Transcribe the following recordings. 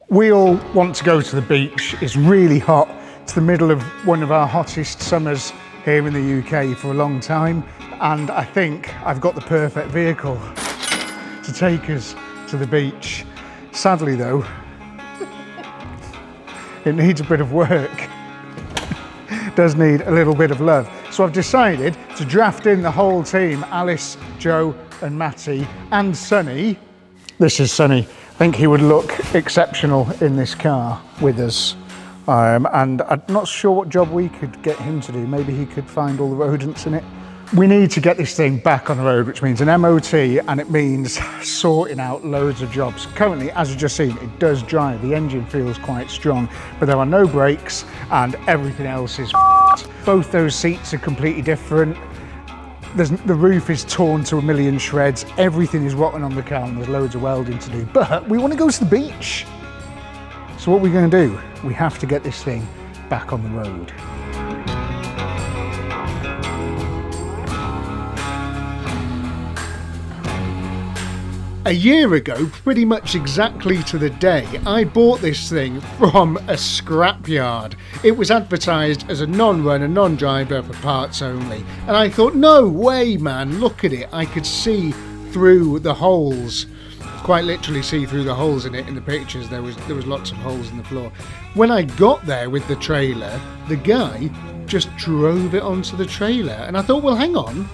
We all want to go to the beach. It's really hot. It's the middle of one of our hottest summers here in the UK for a long time, and I think I've got the perfect vehicle to take us to the beach. Sadly though, it needs a bit of work. Does need a little bit of love. So I've decided to draft in the whole team, Alice, Joe and Matty and Sonny. This is Sonny. I think he would look exceptional in this car with us. And I'm not sure what job we could get him to do. Maybe he could find all the rodents in it. We need to get this thing back on the road, which means an MOT, and it means sorting out loads of jobs. Currently, as you've just seen, it does drive. The engine feels quite strong, but there are no brakes and everything else is Both those seats are completely different. The roof is torn to a million shreds. Everything is rotten on the car and there's loads of welding to do. But we want to go to the beach. So what we're going to do, we have to get this thing back on the road. A year ago, pretty much exactly to the day, I bought this thing from a scrapyard. It was advertised as a non-runner, non-driver for parts only. And I thought, no way, man, look at it. I could see through the holes. Quite literally see through the holes in it in the pictures. There was lots of holes in the floor. When I got there with the trailer, the guy just drove it onto the trailer. And I thought, well, hang on.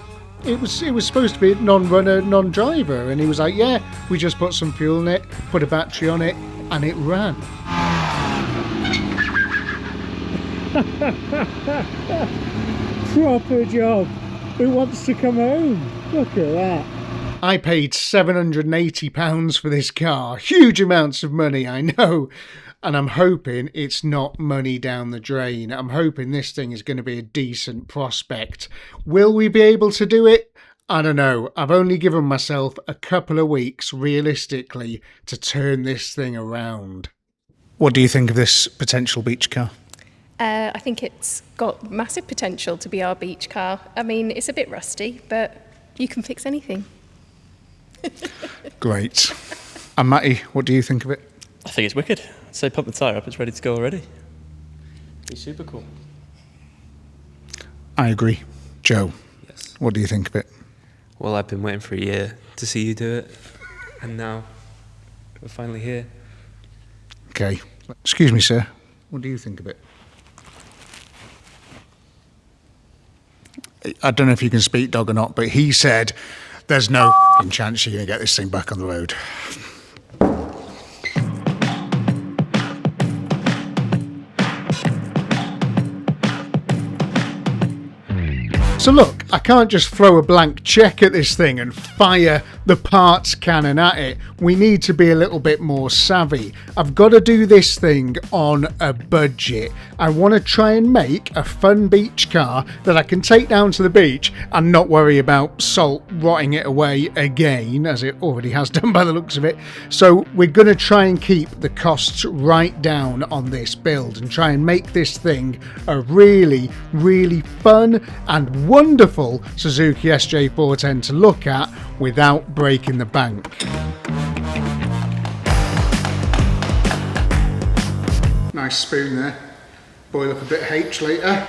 It was supposed to be non-runner, non-driver, and he was like, yeah, we just put some fuel in it, put a battery on it, and it ran. Proper job. Who wants to come home? Look at that. I paid £780 for this car. Huge amounts of money, I know. And I'm hoping it's not money down the drain. I'm hoping this thing is going to be a decent prospect. Will we be able to do it? I don't know. I've only given myself a couple of weeks, realistically, to turn this thing around. What do you think of this potential beach car? I think it's got massive potential to be our beach car. I mean, it's a bit rusty, but you can fix anything. Great. And Matty, what do you think of it? I think it's wicked. So pump the tyre up, it's ready to go already. Be super cool. I agree. Joe, Yes. what do you think of it? Well, I've been waiting for a year to see you do it, and now we're finally here. Okay. Excuse me, sir. What do you think of it? I don't know if you can speak dog or not, but he said there's no chance you're going to get this thing back on the road. So look, I can't just throw a blank check at this thing and fire the parts cannon at it. We need to be a little bit more savvy. I've got to do this thing on a budget. I want to try and make a fun beach car that I can take down to the beach and not worry about salt rotting it away again, as it already has done by the looks of it. So we're going to try and keep the costs right down on this build and try and make this thing a really, really fun and wonderful Suzuki SJ410 to look at without breaking the bank. Nice spoon there. Boil up a bit of H later.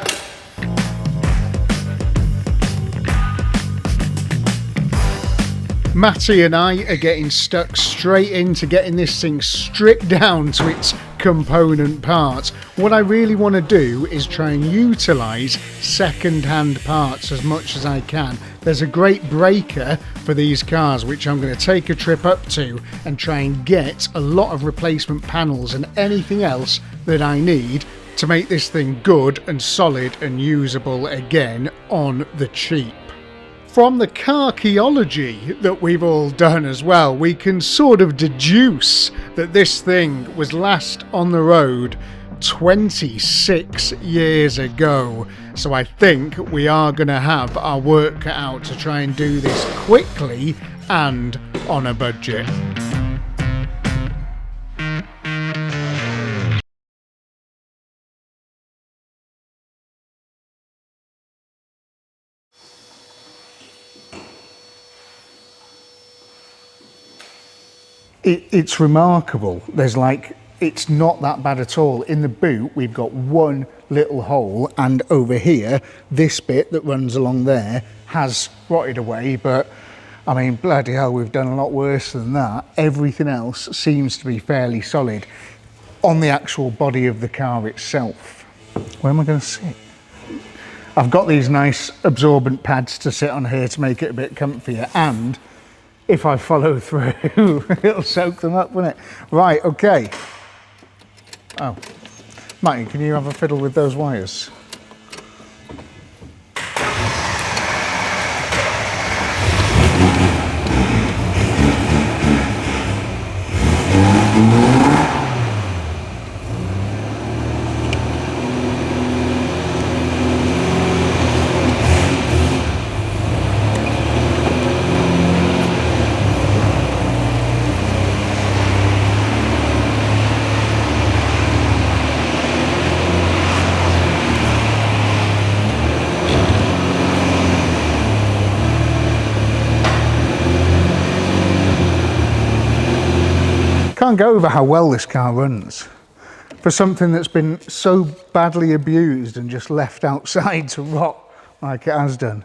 Matty and I are getting stuck straight into getting this thing stripped down to its component parts. What I really want to do is try and utilise second-hand parts as much as I can. There's a great breaker for these cars which I'm going to take a trip up to and try and get a lot of replacement panels and anything else that I need to make this thing good and solid and usable again on the cheap. From the carcheology that we've all done as well, we can sort of deduce that this thing was last on the road 26 years ago. So I think we are going to have our work cut out to try and do this quickly and on a budget. It's remarkable. There's like it's not that bad at all. In the boot, we've got one little hole, and over here, this bit that runs along there has rotted away, but I mean, bloody hell, we've done a lot worse than that. Everything else seems to be fairly solid on the actual body of the car itself. Where am I going to sit? I've got these nice absorbent pads to sit on here to make it a bit comfier, and if I follow through, it'll soak them up, won't it? Right, okay. Oh, Matty, can you have a fiddle with those wires? Can't go over how well this car runs for something that's been so badly abused and just left outside to rot like it has done.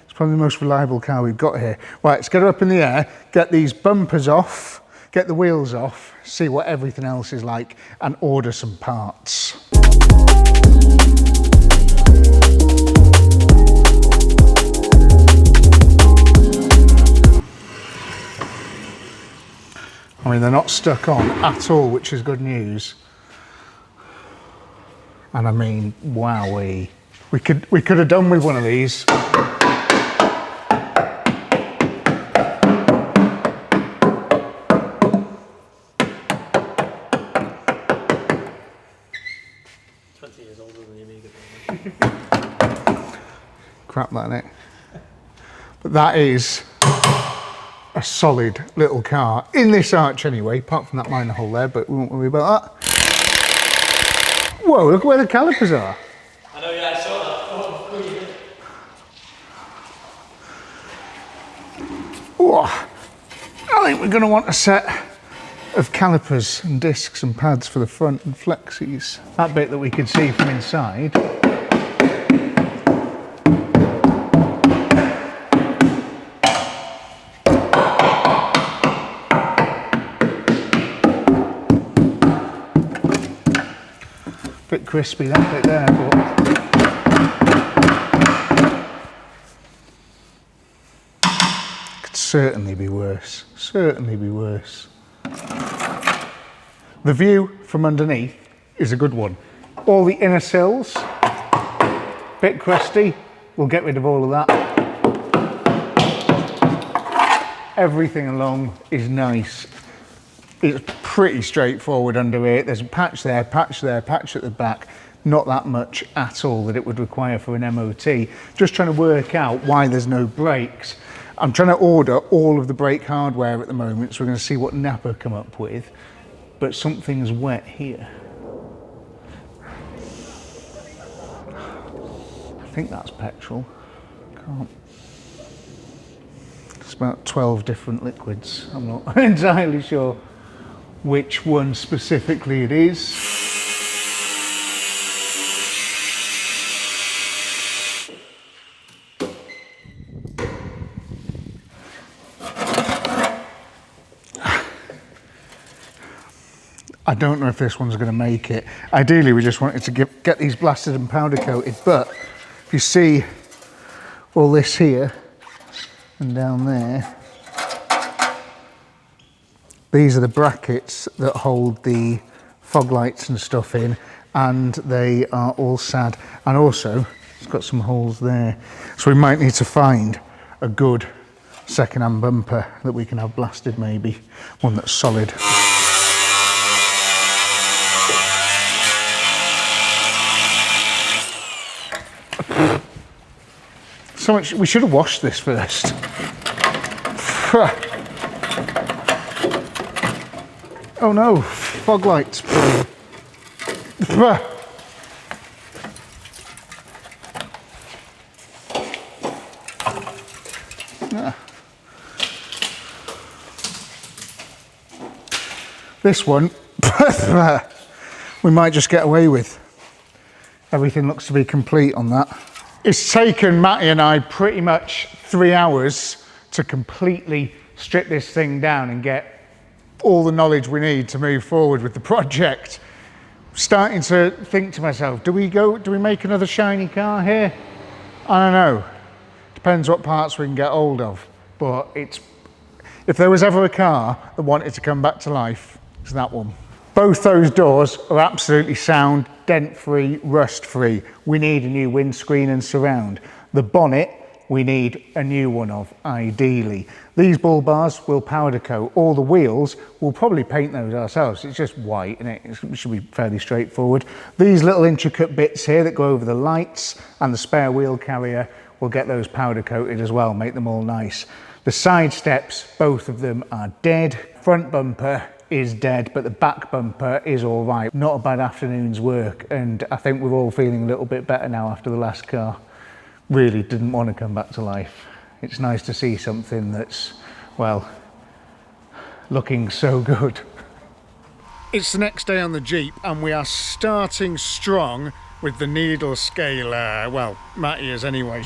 It's probably the most reliable car we've got here. Right, let's get her up in the air, get these bumpers off, get the wheels off, see what everything else is like, and order some parts. I mean, they're not stuck on at all, which is good news. And I mean, wowee. We could have done with one of these. Crap that, innit? But that is a solid little car in this arch anyway, apart from that minor hole there, but we won't worry about that. Whoa, look where the calipers are. I know, yeah, I saw that. Oh, I think we're going to want a set of calipers and discs and pads for the front and flexies. That bit that we could see from inside. Bit crispy that bit there, but could certainly be worse. Certainly be worse. The view from underneath is a good one. All the inner sills, bit crusty. We'll get rid of all of that. Everything along is nice. It's pretty straightforward under here. There's a patch there, patch at the back. Not that much at all that it would require for an MOT. Just trying to work out why there's no brakes. I'm trying to order all of the brake hardware at the moment, so we're going to see what Napa come up with. But something's wet here. I think that's petrol. Can't. It's about 12 different liquids. I'm not entirely sure which one specifically it is. I don't know if this one's going to make it. Ideally, we just wanted to get these blasted and powder coated, but if you see all this here and down there, these are the brackets that hold the fog lights and stuff in, and they are all sad. And also, it's got some holes there. So we might need to find a good second-hand bumper that we can have blasted maybe, one that's solid. So much, we should have washed this first. Oh no, fog lights. This one, we might just get away with. Everything looks to be complete on that. It's taken Matty and I pretty much 3 hours to completely strip this thing down and get all the knowledge we need to move forward with the project. Starting to think to myself, do we make another shiny car here? I don't know. Depends what parts we can get hold of. But if there was ever a car that wanted to come back to life, it's that one. Both those doors are absolutely sound, dent-free, rust-free. We need a new windscreen and surround. The bonnet, we need a new one of, ideally. These bull bars will powder coat. All the wheels, we'll probably paint those ourselves. It's just white and it should be fairly straightforward. These little intricate bits here that go over the lights and the spare wheel carrier, we'll get those powder coated as well, make them all nice. The side steps, both of them are dead. Front bumper is dead, but the back bumper is all right. Not a bad afternoon's work, and I think we're all feeling a little bit better now after the last car. Really didn't want to come back to life. It's nice to see something that's, well, looking so good. It's the next day on the Jeep, and we are starting strong with the needle scaler. Well, Matty is anyway.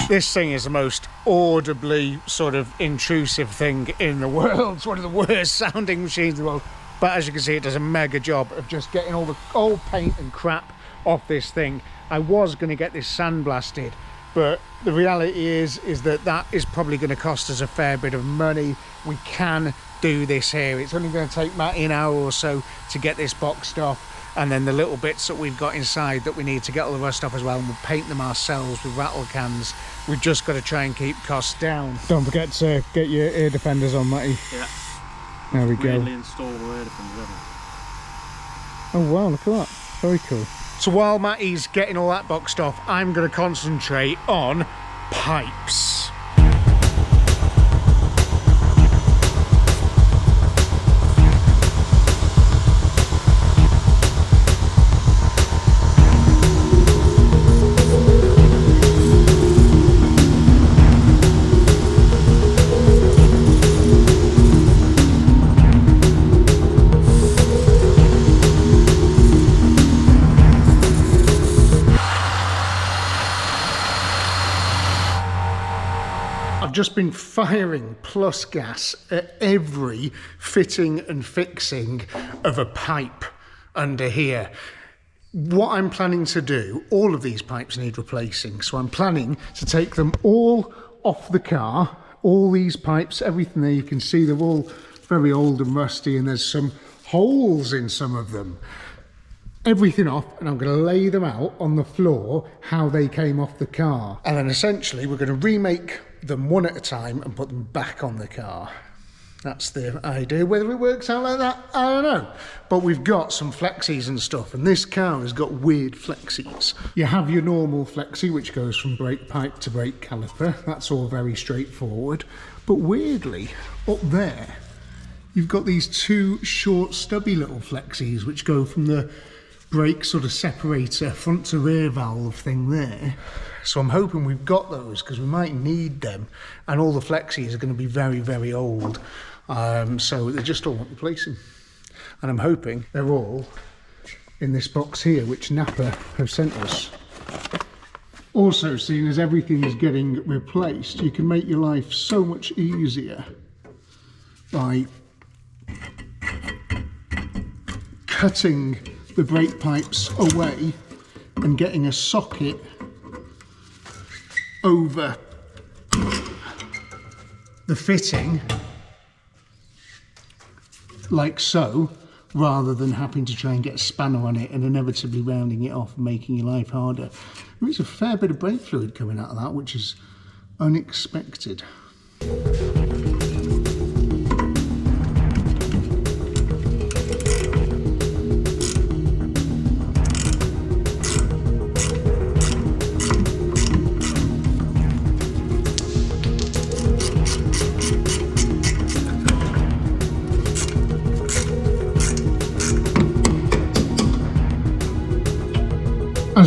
This thing is the most audibly sort of intrusive thing in the world. It's one of the worst sounding machines in the world. But as you can see, it does a mega job of just getting all the old paint and crap off this thing. I was going to get this sandblasted, but the reality is that is probably going to cost us a fair bit of money. We can do this here. It's only going to take Matty an hour or so to get this boxed off. And then the little bits that we've got inside that we need to get all the rust off as well, and we'll paint them ourselves with rattle cans. We've just got to try and keep costs down. Don't forget to get your ear defenders on, Matty. Yeah. There we go. Weirdly installed ear defenders. Oh wow, look at that. Very cool. So while Matty's getting all that boxed off, I'm going to concentrate on pipes. Just been firing plus gas at every fitting and fixing of a pipe under here. What I'm planning to do, all of these pipes need replacing, so I'm planning to take them all off the car. All these pipes, everything there, you can see they're all very old and rusty, and there's some holes in some of them. Everything off, and I'm going to lay them out on the floor how they came off the car, and then essentially we're going to remake them one at a time and put them back on the car. That's the idea. Whether it works out like that, I don't know. But we've got some flexies and stuff, and this car has got weird flexies. You have your normal flexi, which goes from brake pipe to brake caliper. That's all very straightforward. But weirdly, up there, you've got these two short, stubby little flexies, which go from the brake sort of separator, front to rear valve thing there. So I'm hoping we've got those, because we might need them, and all the flexies are going to be very, very old, so they just all want replacing. And I'm hoping they're all in this box here, which Napa have sent us. Also, seeing as everything is getting replaced, you can make your life so much easier by cutting the brake pipes away and getting a socket over the fitting like so, rather than having to try and get a spanner on it and inevitably rounding it off and making your life harder. There's a fair bit of brake fluid coming out of that, which is unexpected.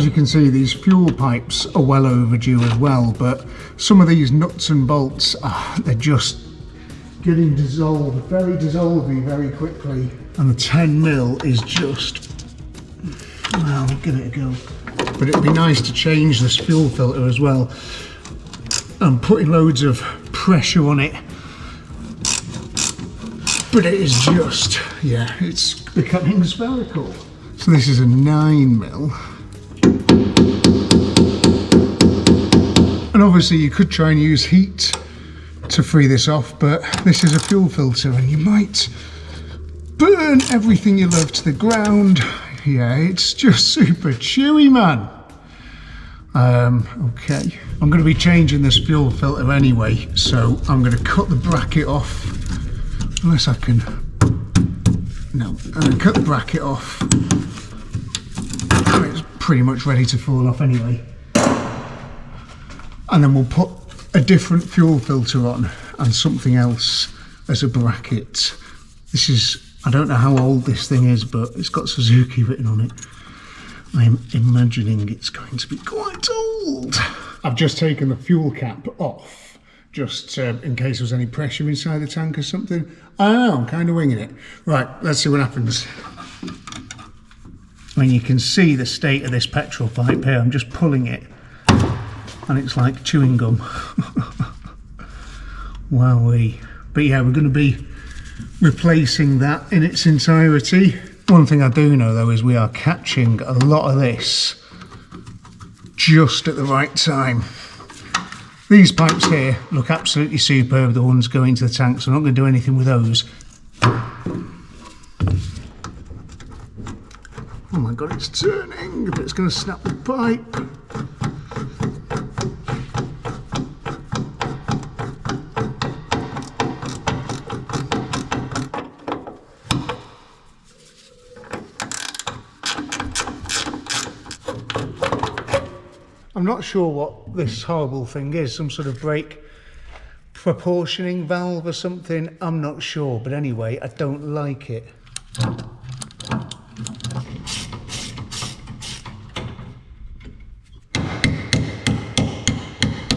As you can see, these fuel pipes are well overdue as well, but some of these nuts and bolts, they're just getting dissolved, very dissolving very quickly. And the 10mm is just, well, we'll give it a go. But it'd be nice to change this fuel filter as well. I'm putting loads of pressure on it, but it is just, yeah, it's becoming spherical. So this is a 9mm. And obviously you could try and use heat to free this off, but this is a fuel filter and you might burn everything you love to the ground. Yeah, it's just super chewy, man. Okay, I'm going to be changing this fuel filter anyway, so I'm going to cut the bracket off, unless I can, no, I'm going to cut the bracket off. It's pretty much ready to fall off anyway. And then we'll put a different fuel filter on and something else as a bracket. This is, I don't know how old this thing is, but it's got Suzuki written on it. I'm imagining it's going to be quite old. I've just taken the fuel cap off, just in case there was any pressure inside the tank or something. I don't know, I'm kind of winging it. Right, let's see what happens. I mean, you can see the state of this petrol pipe here. I'm just pulling it, and it's like chewing gum. Wowee. But yeah, we're going to be replacing that in its entirety. One thing I do know though is we are catching a lot of this just at the right time. These pipes here look absolutely superb, the ones going to the tank, so I'm not going to do anything with those. Oh my god, it's turning, but it's going to snap the pipe. I'm not sure what this horrible thing is, some sort of brake proportioning valve or something, I'm not sure, but anyway, I don't like it.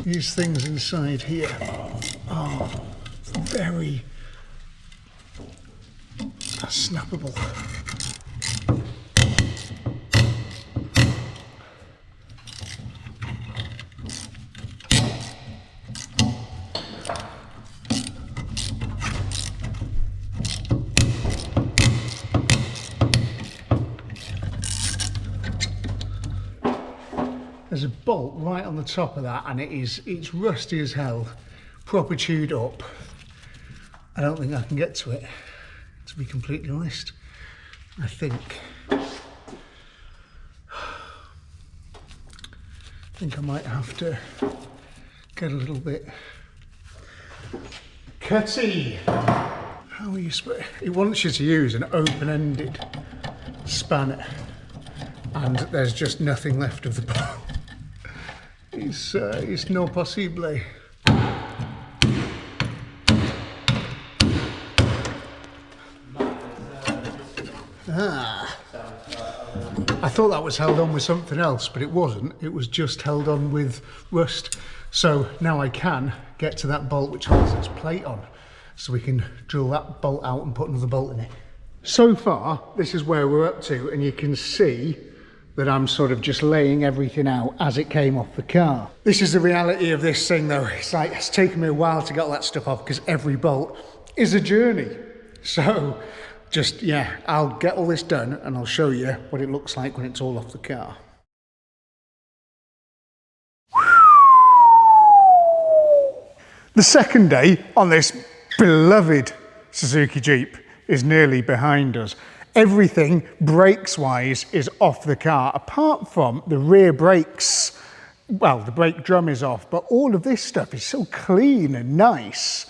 These things inside here are very snappable. There's a bolt right on the top of that and it's rusty as hell, proper chewed up. I don't think I can get to it, to be completely honest. I think I might have to get a little bit cutty. How are you supposed? It wants you to use an open-ended spanner, and there's just nothing left of the bolt. It's no possible. I thought that was held on with something else, but it wasn't. It was just held on with rust. So now I can get to that bolt which holds its plate on, so we can drill that bolt out and put another bolt in it. So far, this is where we're up to, and you can see that I'm sort of just laying everything out as it came off the car. This is the reality of this thing though. It's like, it's taken me a while to get all that stuff off because every bolt is a journey. So just, yeah, I'll get all this done and I'll show you what it looks like when it's all off the car. The second day on this beloved Suzuki Jeep is nearly behind us. Everything brakes-wise is off the car, apart from the rear brakes. Well, the brake drum is off, but all of this stuff is so clean and nice.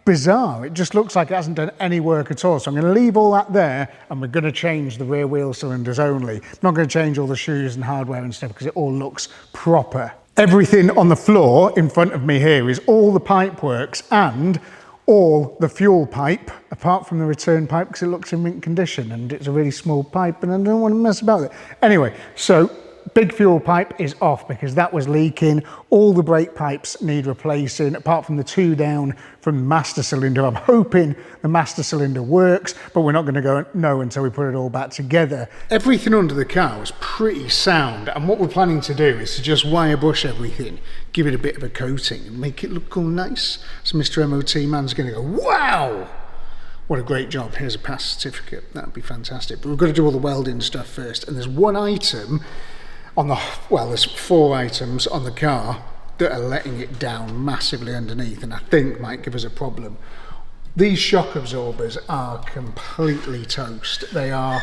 Bizarre, it just looks like it hasn't done any work at all. So I'm going to leave all that there, and we're going to change the rear wheel cylinders only. I'm not going to change all the shoes and hardware and stuff because it all looks proper. Everything on the floor in front of me here is all the pipe works and all the fuel pipe, apart from the return pipe because it looks in mint condition and it's a really small pipe and I don't want to mess about with it. Anyway, so big fuel pipe is off because that was leaking. All the brake pipes need replacing, apart from the 2 down from the master cylinder. I'm hoping the master cylinder works, but we're not going to know until we put it all back together. Everything under the car was pretty sound, and what we're planning to do is to just wire brush everything, give it a bit of a coating and make it look all nice. So Mr. MOT man's going to go, wow! What a great job, here's a pass certificate. That would be fantastic. But we've got to do all the welding stuff first. And there's one item on the, well, there's 4 items on the car that are letting it down massively underneath, and I think might give us a problem. These shock absorbers are completely toast. They're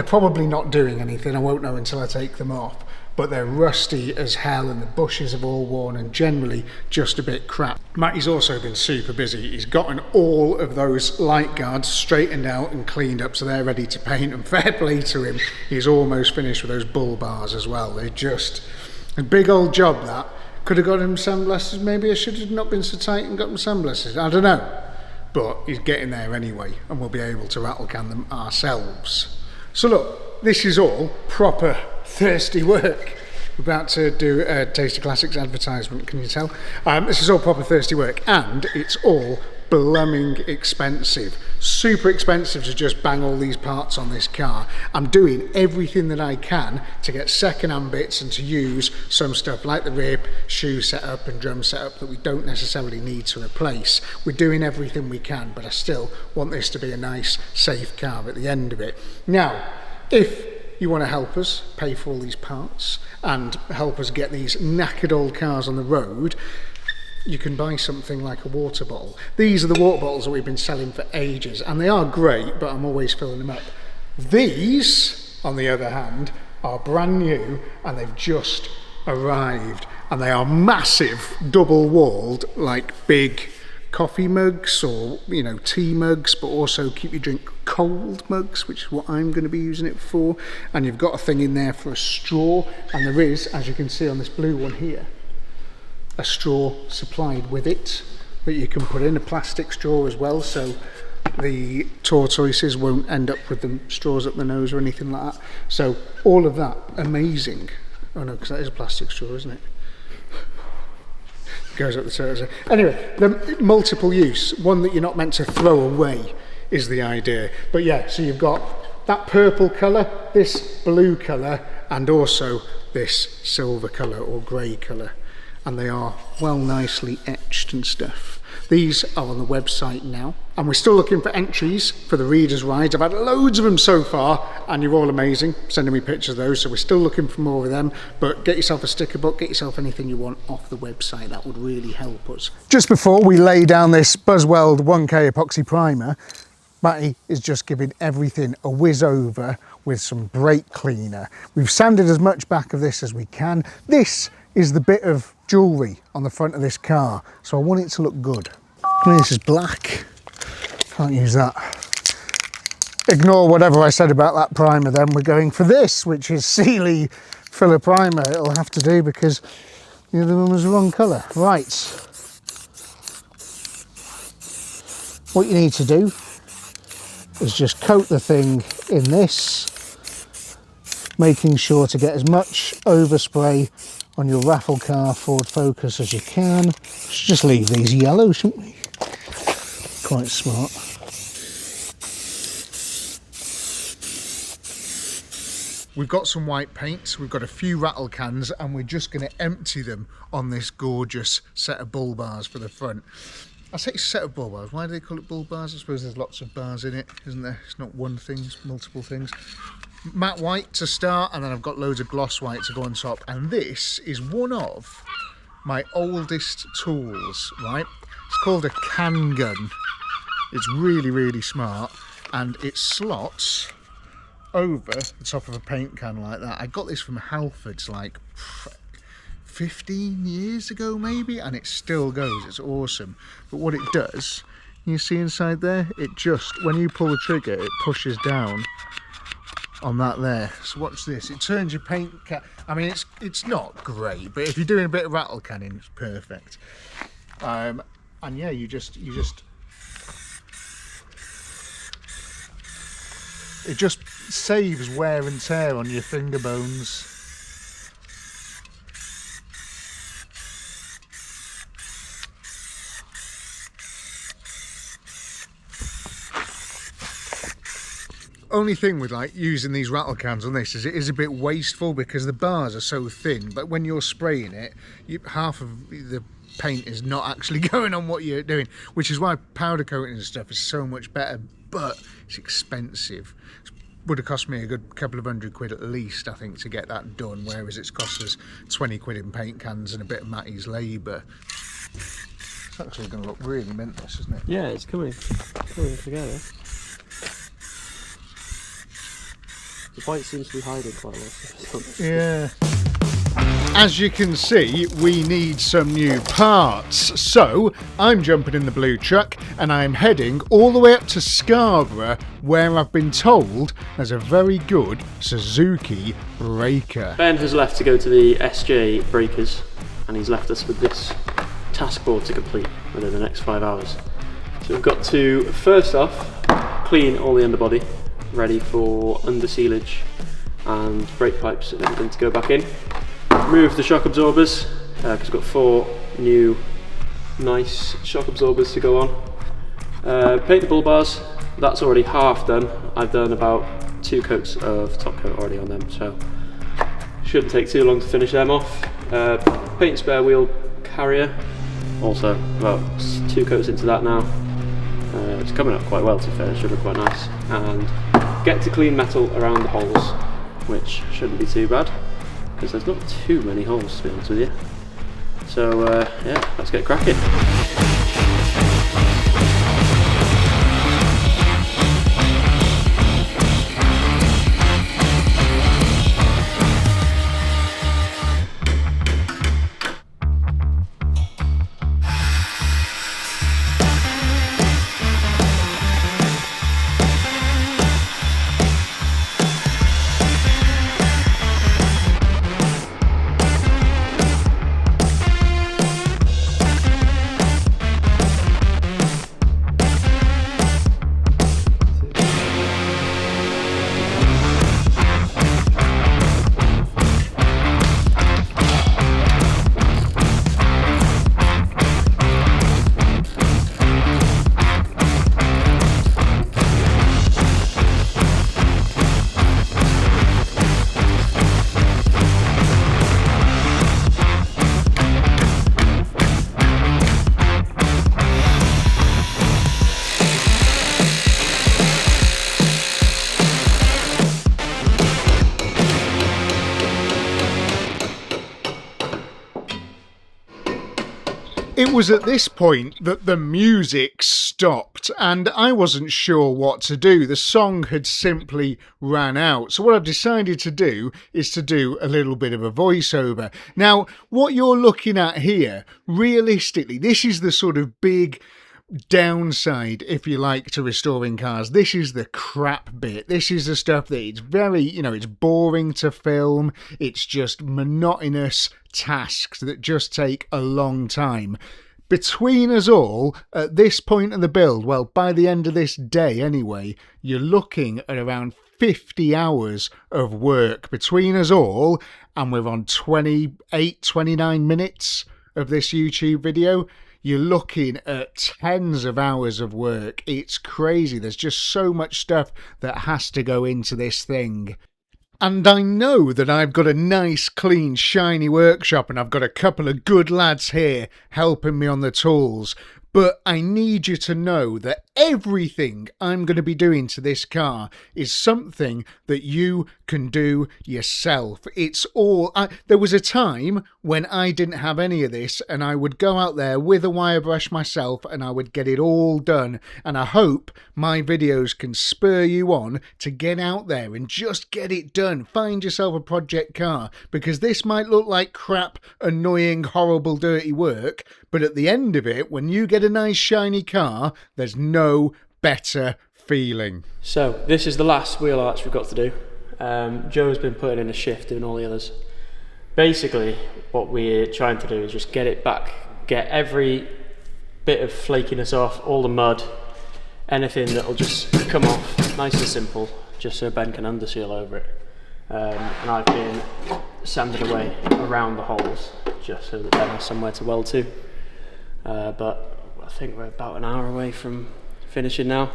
probably not doing anything, I won't know until I take them off, but they're rusty as hell and the bushes have all worn and generally just a bit crap. Matty's also been super busy. He's gotten all of those light guards straightened out and cleaned up so they're ready to paint, and fair play to him, he's almost finished with those bull bars as well. They're just a big old job that. Could have got him sandblasters, maybe I should have not been so tight and got him sandblasters, I don't know. But he's getting there anyway and we'll be able to rattle can them ourselves. So look, this is all proper thirsty work. We're about to do a Tasty Classics advertisement, can you tell? This is all proper thirsty work, and it's all blooming expensive. Super expensive to just bang all these parts on this car. I'm doing everything that I can to get second-hand bits and to use some stuff like the rear shoe setup and drum setup that we don't necessarily need to replace. We're doing everything we can, but I still want this to be a nice, safe car at the end of it. Now, if you want to help us pay for all these parts and help us get these knackered old cars on the road, you can buy something like a water bottle. These are the water bottles that we've been selling for ages, and they are great, but I'm always filling them up. These, on the other hand, are brand new and they've just arrived, and they are massive, double-walled, like big coffee mugs or, you know, tea mugs, but also keep your drink cold mugs, which is what I'm going to be using it for. And you've got a thing in there for a straw, and there is, as you can see on this blue one here, a straw supplied with it that you can put in, a plastic straw as well, so the tortoises won't end up with the straws up the nose or anything like that. So all of that, amazing. Oh no, because that is a plastic straw, isn't it? Goes up the tortoise. Anyway, the multiple use, one that you're not meant to throw away is the idea. But yeah, so you've got that purple colour, this blue colour, and also this silver colour or grey colour. And they are well nicely etched and stuff. These are on the website now, and we're still looking for entries for the Readers' Rides. I've had loads of them so far, and you're all amazing, sending me pictures of those, so we're still looking for more of them. But get yourself a sticker book, get yourself anything you want off the website. That would really help us. Just before we lay down this Buzzweld 1K epoxy primer, Matty is just giving everything a whiz over with some brake cleaner. We've sanded as much back of this as we can. This is the bit of jewellery on the front of this car, so I want it to look good. I mean, this is black, can't use that. Ignore whatever I said about that primer then, we're going for this, which is Sealy filler primer. It'll have to do because the other one was the wrong colour. Right, what you need to do is just coat the thing in this, making sure to get as much overspray on your raffle car Ford Focus as you can. Should just leave these yellow, shouldn't we? Quite smart. We've got some white paint, we've got a few rattle cans, and we're just going to empty them on this gorgeous set of bull bars for the front. I say set of bull bars, why do they call it bull bars? I suppose there's lots of bars in it, isn't there? It's not one thing, it's multiple things. Matte white to start, and then I've got loads of gloss white to go on top, and this is one of my oldest tools, right? It's called a can gun. It's really, really smart, and it slots over the top of a paint can like that. I got this from Halfords like 15 years ago maybe, and it still goes. It's awesome. But what it does, you see inside there, it just, when you pull the trigger, it pushes down on that there. So watch this, it turns your paint can. I mean, it's not great, but if you're doing a bit of rattle canning, it's perfect. And yeah, you just it just saves wear and tear on your finger bones. Only thing with like using these rattle cans on this is it is a bit wasteful because the bars are so thin, but when you're spraying it, half of the paint is not actually going on what you're doing, which is why powder coating and stuff is so much better, but it's expensive. It would have cost me a good couple of £100 at least, I think, to get that done, whereas it's cost us 20 quid in paint cans and a bit of Matty's labour. It's actually going to look really mint, this, isn't it? Yeah, it's coming together. The white seems to be hiding quite a lot. Yeah. As you can see, we need some new parts, so I'm jumping in the blue truck and I'm heading all the way up to Scarborough, where I've been told there's a very good Suzuki breaker. Ben has left to go to the SJ breakers, and he's left us with this task board to complete within the next 5 hours. So we've got to, first off, clean all the underbody, ready for under sealage and brake pipes and everything to go back in. Remove the shock absorbers, because we've got 4 new nice shock absorbers to go on. Paint the bull bars, that's already half done. I've done about 2 coats of top coat already on them, so shouldn't take too long to finish them off. Paint spare wheel carrier, also about 2 coats into that now. It's coming up quite well, to be fair, it should look quite nice. And get to clean metal around the holes, which shouldn't be too bad, because there's not too many holes, to be honest with you. So yeah, let's get cracking. It was at this point that the music stopped and I wasn't sure what to do. The song had simply ran out. So what I've decided to do is to do a little bit of a voiceover. Now, what you're looking at here, realistically, this is the sort of big downside, if you like, to restoring cars. This is the crap bit. This is the stuff that it's very, it's boring to film. It's just monotonous tasks that just take a long time. Between us all, at this point of the build, well, by the end of this day anyway, you're looking at around 50 hours of work between us all, and we're on 29 minutes of this YouTube video. You're looking at tens of hours of work. It's crazy. There's just so much stuff that has to go into this thing. And I know that I've got a nice, clean, shiny workshop and I've got a couple of good lads here helping me on the tools. But I need you to know that everything I'm going to be doing to this car is something that you can do yourself. It's all... there was a time when I didn't have any of this and I would go out there with a wire brush myself and I would get it all done. And I hope my videos can spur you on to get out there and just get it done. Find yourself a project car, because this might look like crap, annoying, horrible, dirty work, but at the end of it, when you get a nice shiny car, there's no better feeling. So this is the last wheel arch we've got to do. Joe's been putting in a shift doing all the others. Basically what we're trying to do is just get it back, get every bit of flakiness off, all the mud, anything that'll just come off, nice and simple, just so Ben can underseal over it. And I've been sanding away around the holes just so that Ben has somewhere to weld to. But I think we're about an hour away from finishing now.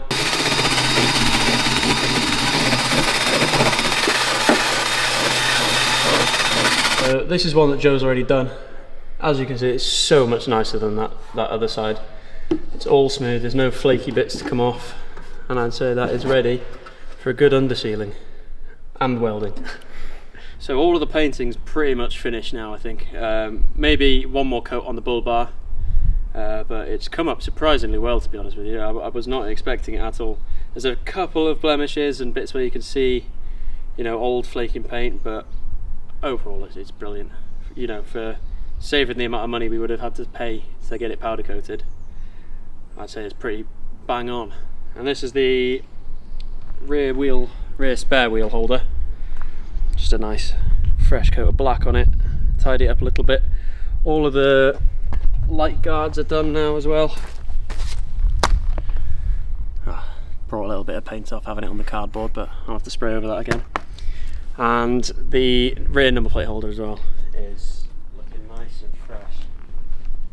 So this is one that Joe's already done. As you can see, it's so much nicer than that other side. It's all smooth, there's no flaky bits to come off, and I'd say that is ready for a good undersealing and welding. So all of the painting's pretty much finished now, I think. Maybe one more coat on the bull bar, but it's come up surprisingly well, to be honest with you. I was not expecting it at all. There's a couple of blemishes and bits where you can see, you know, old flaking paint, but overall it's brilliant. You know, for saving the amount of money we would have had to pay to get it powder coated, I'd say it's pretty bang on. And this is the rear spare wheel holder. Just a nice fresh coat of black on it, tidy it up a little bit. All of the light guards are done now as well. Brought a little bit of paint off having it on the cardboard, but I'll have to spray over that again. And the rear number plate holder as well is looking nice and fresh.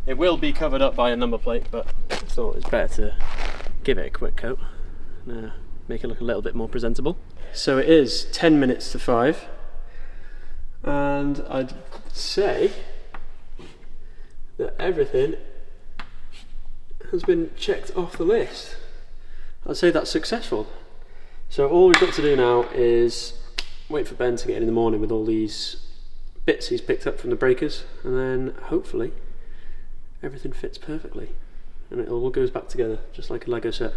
It will be covered up by a number plate, but I thought it's better to give it a quick coat and make it look a little bit more presentable. So it is 10 minutes to 5, and I'd say that everything has been checked off the list. I'd say that's successful. So all we've got to do now is wait for Ben to get in the morning with all these bits he's picked up from the breakers, and then hopefully everything fits perfectly and it all goes back together just like a Lego set.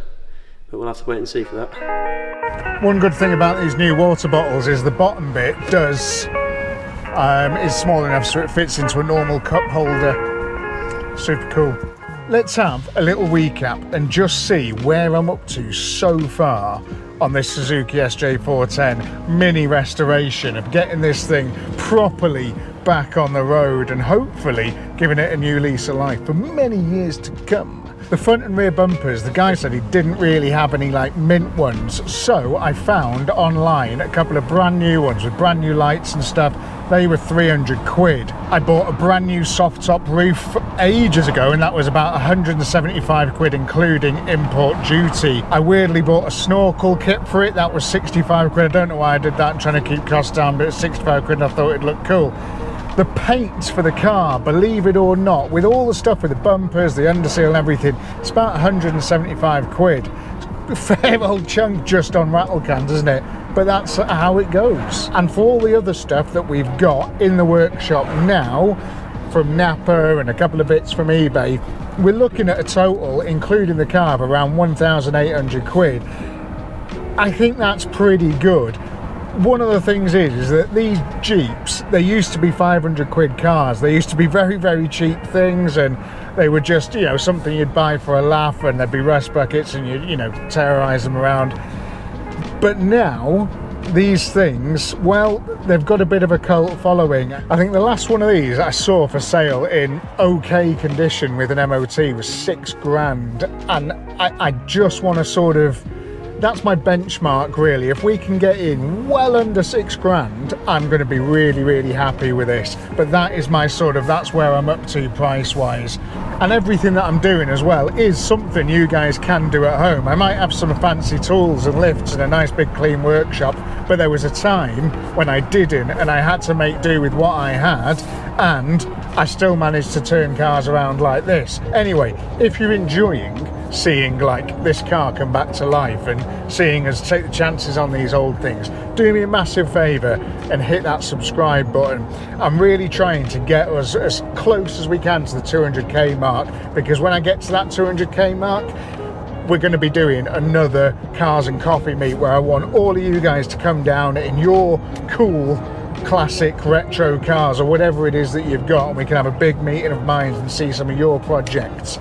But we'll have to wait and see for that. One good thing about these new water bottles is the bottom bit is small enough so it fits into a normal cup holder. Super cool. Let's have a little recap and just see where I'm up to so far on this Suzuki SJ410 mini restoration of getting this thing properly back on the road and hopefully giving it a new lease of life for many years to come. The front and rear bumpers, the guy said he didn't really have any like mint ones, so I found online a couple of brand new ones with brand new lights and stuff. They were 300 quid. I bought a brand new soft top roof ages ago and that was about 175 quid including import duty. I weirdly bought a snorkel kit for it, that was 65 quid. I don't know why I did that, I'm trying to keep costs down, but it's 65 quid and I thought it'd look cool. The paint for the car, believe it or not, with all the stuff with the bumpers, the underseal and everything, it's about 175 quid. A fair old chunk just on rattle cans, isn't it? But that's how it goes. And for all the other stuff that we've got in the workshop now, from Napa and a couple of bits from eBay, we're looking at a total, including the car, of around 1,800 quid. I think that's pretty good. One of the things is that these Jeeps, they used to be 500 quid cars. They used to be very, very cheap things, and they were just, you know, something you'd buy for a laugh, and there'd be rust buckets and you know, terrorize them around. But now, these things, well, they've got a bit of a cult following. I think the last one of these I saw for sale in okay condition with an MOT was 6 grand, and I just want to sort of, that's my benchmark really. If we can get in well under 6 grand, I'm going to be really, really happy with this. But that is my sort of, that's where I'm up to price wise. And everything that I'm doing as well is something you guys can do at home. I might have some fancy tools and lifts and a nice big clean workshop, but there was a time when I didn't and I had to make do with what I had, and I still managed to turn cars around like this. Anyway, if you're enjoying seeing like this car come back to life and seeing us take the chances on these old things, do me a massive favour and hit that subscribe button. I'm really trying to get us as close as we can to the 200k mark, because when I get to that 200k mark, we're going to be doing another Cars and Coffee meet where I want all of you guys to come down in your cool classic retro cars or whatever it is that you've got, and we can have a big meeting of minds and see some of your projects.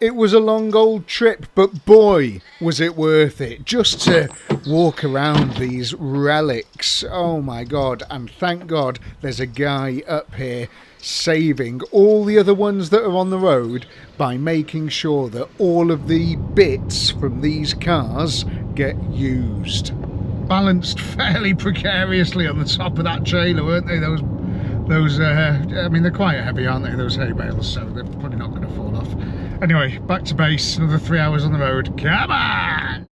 It was a long old trip, but boy, was it worth it. Just to walk around these relics. Oh my God. And thank God there's a guy up here saving all the other ones that are on the road by making sure that all of the bits from these cars get used. Balanced fairly precariously on the top of that trailer, weren't they? Those I mean, they're quite heavy, aren't they, those hay bales, so they're probably not going to fall off. Anyway, back to base, another 3 hours on the road. Come on!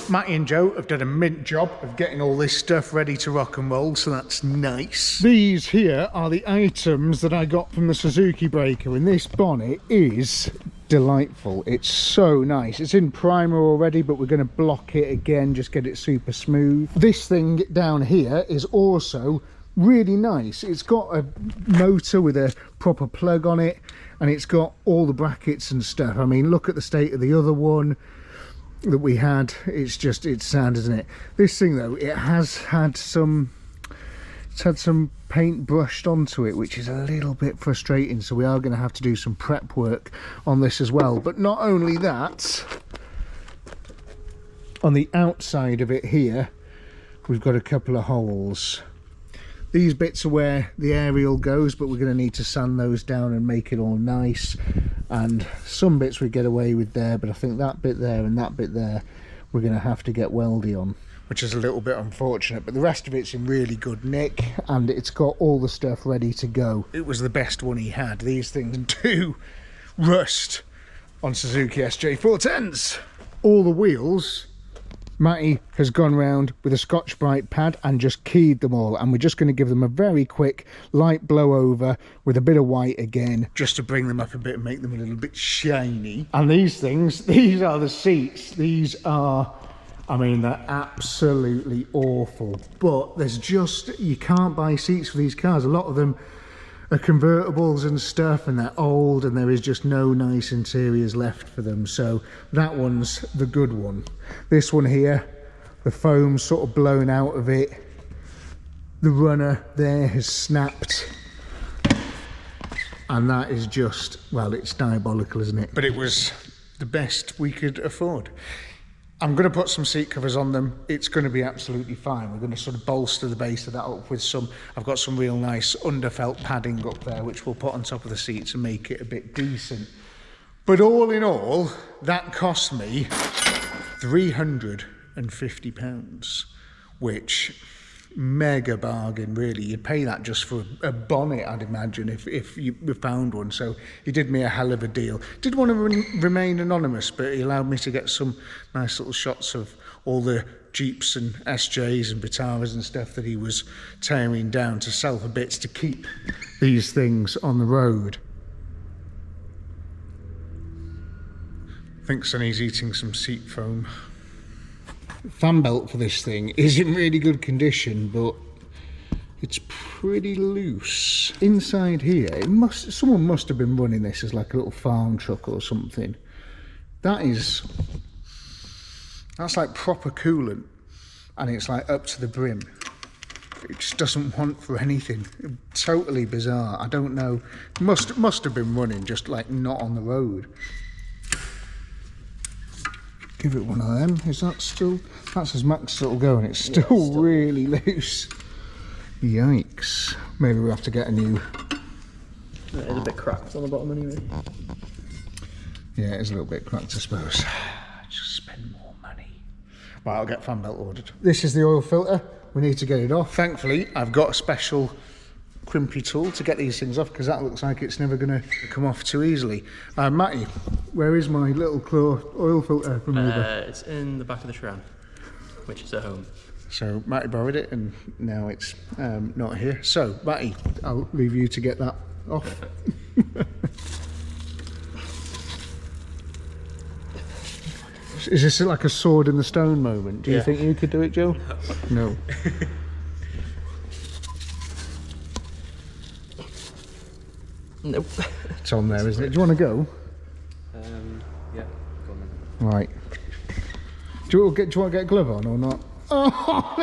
Matty and Joe have done a mint job of getting all this stuff ready to rock and roll, so that's nice. These here are the items that I got from the Suzuki breaker, and this bonnet is delightful. It's so nice. It's in primer already, but we're going to block it again, just get it super smooth. This thing down here is also really nice. It's got a motor with a proper plug on it, and it's got all the brackets and stuff. I mean, look at the state of the other one that we had. It's sound, isn't it? This thing though, it's had some paint brushed onto it, which is a little bit frustrating, so we are going to have to do some prep work on this as well. But not only that, on the outside of it here we've got a couple of holes. These bits are where the aerial goes, but we're going to need to sand those down and make it all nice. And some bits we get away with there, but I think that bit there and that bit there we're going to have to get weldy on, which is a little bit unfortunate, but the rest of it's in really good nick and it's got all the stuff ready to go. It was the best one he had. These things do rust on Suzuki SJ410s. All the wheels, Matty has gone round with a Scotch-Brite pad and just keyed them all, and we're just going to give them a very quick light blow over with a bit of white again, just to bring them up a bit and make them a little bit shiny. And these things, these are the seats. These are, I mean, they're absolutely awful, but there's just, you can't buy seats for these cars. A lot of them are convertibles and stuff, and they're old, and there is just no nice interiors left for them. So that one's the good one. This one here, the foam's sort of blown out of it. The runner there has snapped, and that is just, well, it's diabolical, isn't it? But it was the best we could afford. I'm going to put some seat covers on them. It's going to be absolutely fine. We're going to sort of bolster the base of that up with some, I've got some real nice underfelt padding up there, which we'll put on top of the seats and make it a bit decent. But all in all, that cost me £350, which, mega bargain really. You'd pay that just for a bonnet, I'd imagine, if you found one. So he did me a hell of a deal. Did want to remain anonymous, but he allowed me to get some nice little shots of all the Jeeps and SJs and Vitaras and stuff that he was tearing down to sell for bits to keep these things on the road. I think Sonny's eating some seat foam. Fan belt for this thing is in really good condition, but it's pretty loose. Inside here, someone must have been running this as like a little farm truck or something. That's like proper coolant, and it's like up to the brim. It just doesn't want for anything. Totally bizarre. I don't know. Must have been running, just like not on the road. Give it one of them. Is that still? That's as max as it'll go, and it's still really loose. Yikes. Maybe we'll have to get a new. It is a bit cracked on the bottom anyway. Yeah, it is a little bit cracked, I suppose. Just spend more money. Well, I'll get fan belt ordered. This is the oil filter. We need to get it off. Thankfully, I've got a special crimpy tool to get these things off, because that looks like it's never going to come off too easily. Matty, where is my little claw oil filter remover? It's in the back of the Tran, which is at home. So Matty borrowed it, and now it's not here. So Matty, I'll leave you to get that off. nice. Is this like a sword in the stone moment? Do you Yeah. think you could do it, Joe? No. Nope. It's on there, isn't it? Do you want to go? Yeah, go on then. Right. Do you want to get a glove on or not? Oh.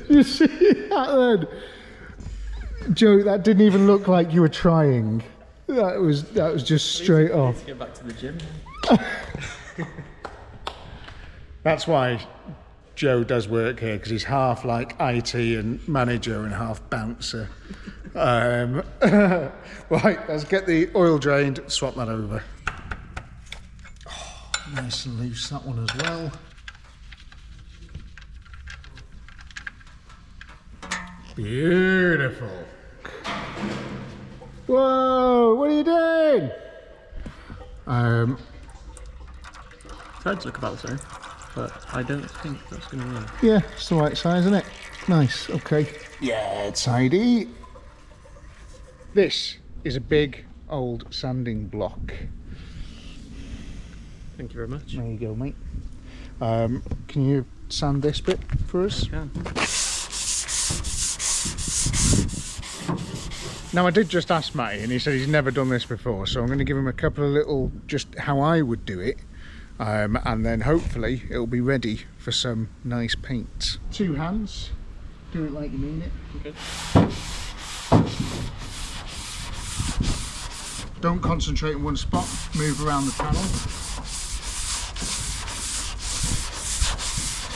You see that then? Joe, that didn't even look like you were trying. That was just straight off. Let's get back to the gym. That's why Joe does work here, because he's half like IT and manager and half bouncer. Right, let's get the oil drained, swap that over. Oh, nice and loose, that one as well. Beautiful. Whoa, what are you doing? Threads look about the same, but I don't think that's going to work. Yeah, it's the right size, isn't it? Nice, okay. Yeah, it's tidy. This is a big old sanding block. Thank you very much. There you go, mate. Can you sand this bit for us? Can. Now, I did just ask Matty, and he said he's never done this before, so I'm going to give him a couple of little, just how I would do it, and then hopefully it'll be ready for some nice paint. 2 hands, do it like you mean it. Okay. Don't concentrate in one spot, move around the panel.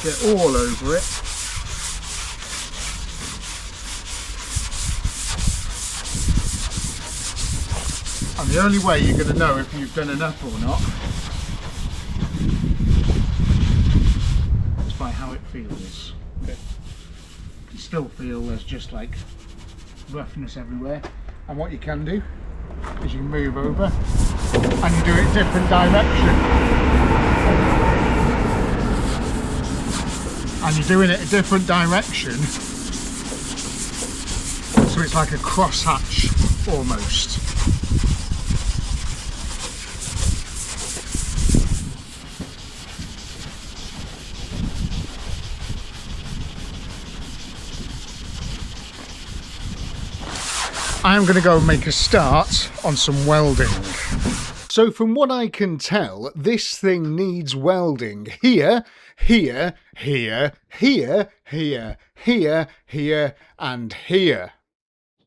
Get all over it. And the only way you're going to know if you've done enough or not is by how it feels. Okay. You can still feel there's just like roughness everywhere. And what you can do is you can move over and you do it different direction. And you're doing it a different direction. So it's like a crosshatch almost. I am going to go and make a start on some welding. So from what I can tell, this thing needs welding here, here, here, here, here, here, here, and here.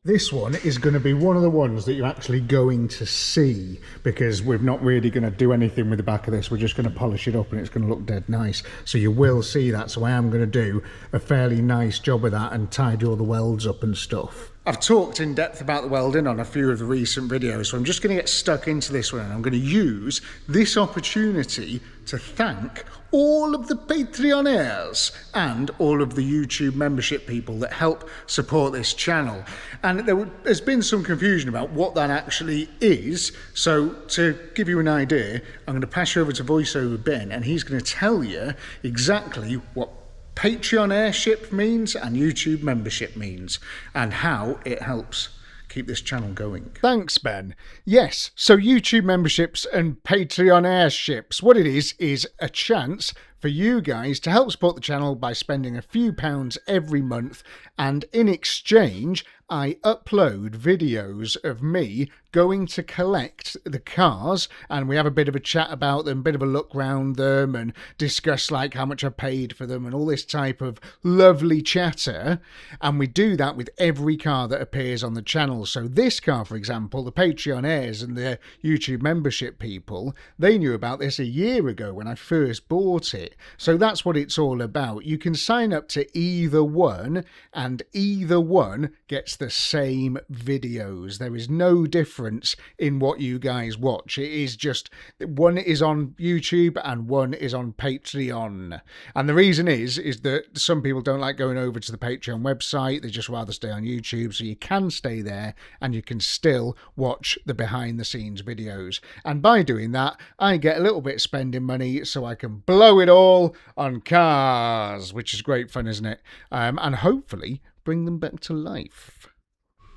This one is going to be one of the ones that you're actually going to see, because we're not really going to do anything with the back of this. We're just going to polish it up and it's going to look dead nice. So you will see that. So I am going to do a fairly nice job of that and tidy all the welds up and stuff. I've talked in depth about the welding on a few of the recent videos, so I'm just going to get stuck into this one, and I'm going to use this opportunity to thank all of the Patreoners and all of the YouTube membership people that help support this channel. And there's been some confusion about what that actually is, so to give you an idea, I'm going to pass you over to VoiceOver Ben, and he's going to tell you exactly what Patreon airship means and YouTube membership means, and how it helps keep this channel going. Thanks, Ben. Yes, so YouTube memberships and Patreon airships, what it is a chance for you guys to help support the channel by spending a few pounds every month, and in exchange I upload videos of me going to collect the cars, and we have a bit of a chat about them, bit of a look round them, and discuss like how much I paid for them and all this type of lovely chatter. And we do that with every car that appears on the channel. So this car, for example, the Patreoners and the YouTube membership people, they knew about this a year ago when I first bought it. So that's what it's all about. You can sign up to either one, and either one gets the same videos. There is no difference in what you guys watch. It is just one is on YouTube and one is on Patreon. And the reason is that some people don't like going over to the Patreon website. They just rather stay on YouTube. So you can stay there and you can still watch the behind the scenes videos. And by doing that, I get a little bit of spending money so I can blow it all on cars, which is great fun, isn't it? And hopefully bring them back to life.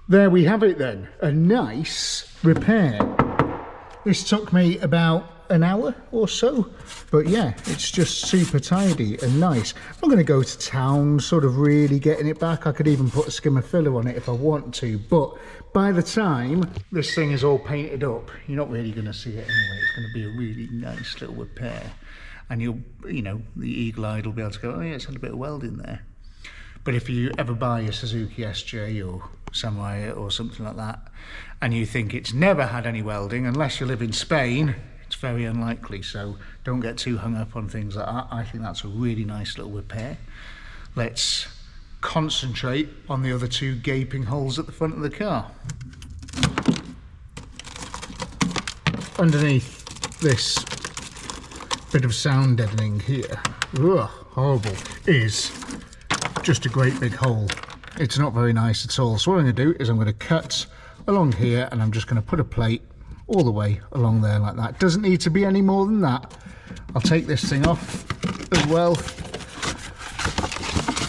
There we have it then, a nice repair. This took me about an hour or so, but yeah, it's just super tidy and nice. I'm going to go to town, sort of really getting it back. I could even put a skimmer filler on it if I want to, but by the time this thing is all painted up, you're not really going to see it anyway. It's going to be a really nice little repair, and you know, the eagle eye will be able to go, oh yeah, it's had a bit of welding there. But if you ever buy a Suzuki SJ or Samurai or something like that, and you think it's never had any welding, unless you live in Spain, it's very unlikely. So don't get too hung up on things like that. I think that's a really nice little repair. Let's concentrate on the other two gaping holes at the front of the car. Underneath this bit of sound deadening here, ugh, horrible, is just a great big hole. It's not very nice at all. So what I'm going to do is I'm going to cut along here, and I'm just going to put a plate all the way along there like that. Doesn't need to be any more than that. I'll take this thing off as well,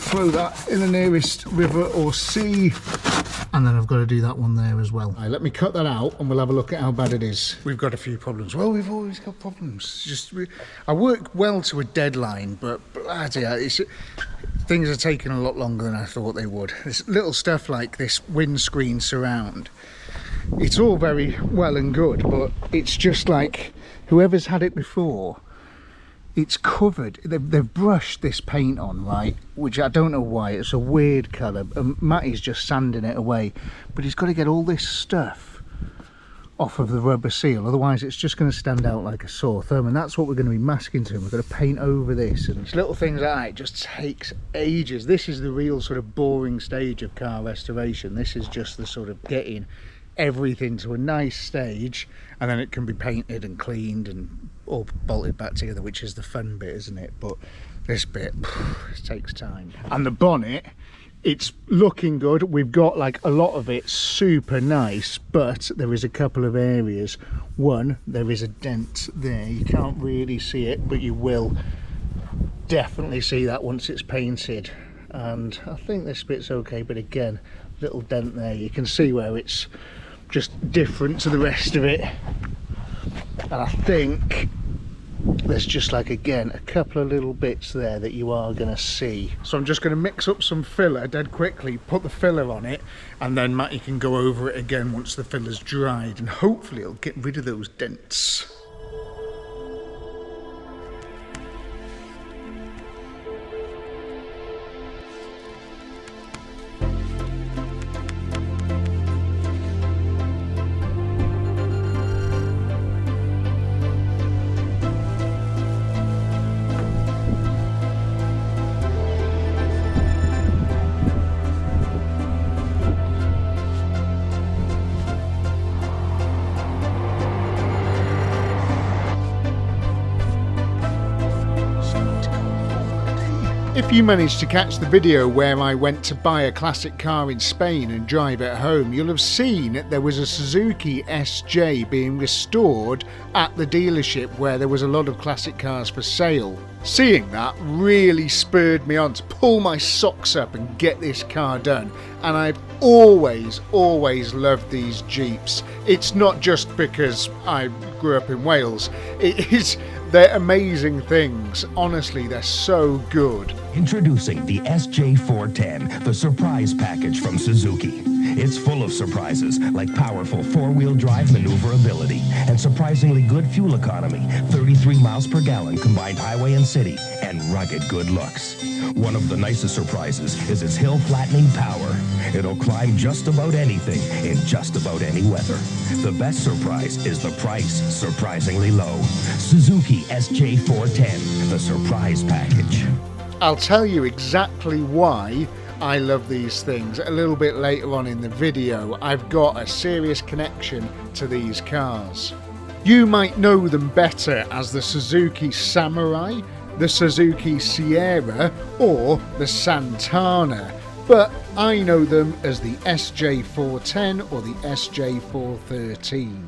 throw that in the nearest river or sea, and then I've got to do that one there as well. Right, let me cut that out and we'll have a look at how bad it is. We've got a few problems. Well, we've always got problems. I work well to a deadline, but bloody hell, things are taking a lot longer than I thought they would. This little stuff like this windscreen surround, it's all very well and good, but it's just like whoever's had it before, it's covered. They've brushed this paint on, right, which I don't know why. It's a weird colour, and Matty's just sanding it away, but he's got to get all this stuff off of the rubber seal, otherwise it's just going to stand out like a sore thumb, and that's what we're going to be masking to. We're going to paint over this, and it's little things like that. It just takes ages. This is the real sort of boring stage of car restoration. This is just the sort of getting everything to a nice stage, and then it can be painted and cleaned and all bolted back together, which is the fun bit, isn't it? But this bit, it takes time. And the bonnet, it's looking good. We've got like a lot of it super nice, but there is a couple of areas. One, there is a dent there. You can't really see it, but you will definitely see that once it's painted. And I think this bit's okay, but again, little dent there. You can see where it's just different to the rest of it. And I think there's just like, again, a couple of little bits there that you are going to see. So I'm just going to mix up some filler dead quickly, put the filler on it, and then Matty can go over it again once the filler's dried, and hopefully it'll get rid of those dents. If you managed to catch the video where I went to buy a classic car in Spain and drive it home, you'll have seen there was a Suzuki SJ being restored at the dealership where there was a lot of classic cars for sale. Seeing that really spurred me on to pull my socks up and get this car done. And I've always loved these Jeeps. It's not just because I grew up in Wales. They're amazing things. Honestly, they're so good. Introducing the SJ410, the surprise package from Suzuki. It's full of surprises, like powerful four-wheel drive maneuverability and surprisingly good fuel economy, 33 miles per gallon combined highway and city, and rugged good looks. One of the nicest surprises is its hill-flattening power. It'll climb just about anything in just about any weather. The best surprise is the price, surprisingly low. Suzuki SJ410, the surprise package. I'll tell you exactly why I love these things a little bit later on in the video. I've got a serious connection to these cars. You might know them better as the Suzuki Samurai, the Suzuki Sierra, or the Santana, but I know them as the SJ410 or the SJ413.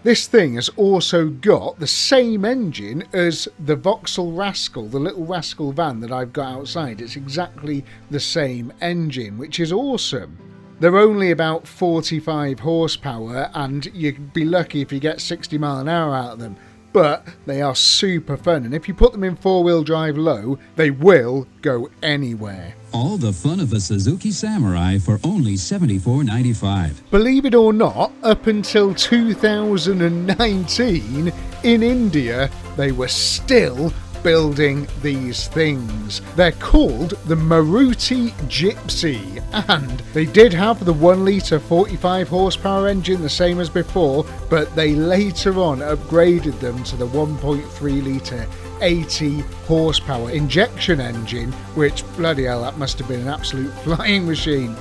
This thing has also got the same engine as the Vauxhall Rascal, the little Rascal van that I've got outside. It's exactly the same engine, which is awesome. They're only about 45 horsepower, and you'd be lucky if you get 60 mile an hour out of them. But they are super fun, and if you put them in four-wheel drive low, they will go anywhere. All the fun of a Suzuki Samurai for only $74.95. Believe it or not, up until 2019, in India, they were still building these things. They're called the Maruti Gypsy, and they did have the 1 litre 45 horsepower engine, the same as before, but they later on upgraded them to the 1.3 litre 80 horsepower injection engine, which, bloody hell, that must have been an absolute flying machine.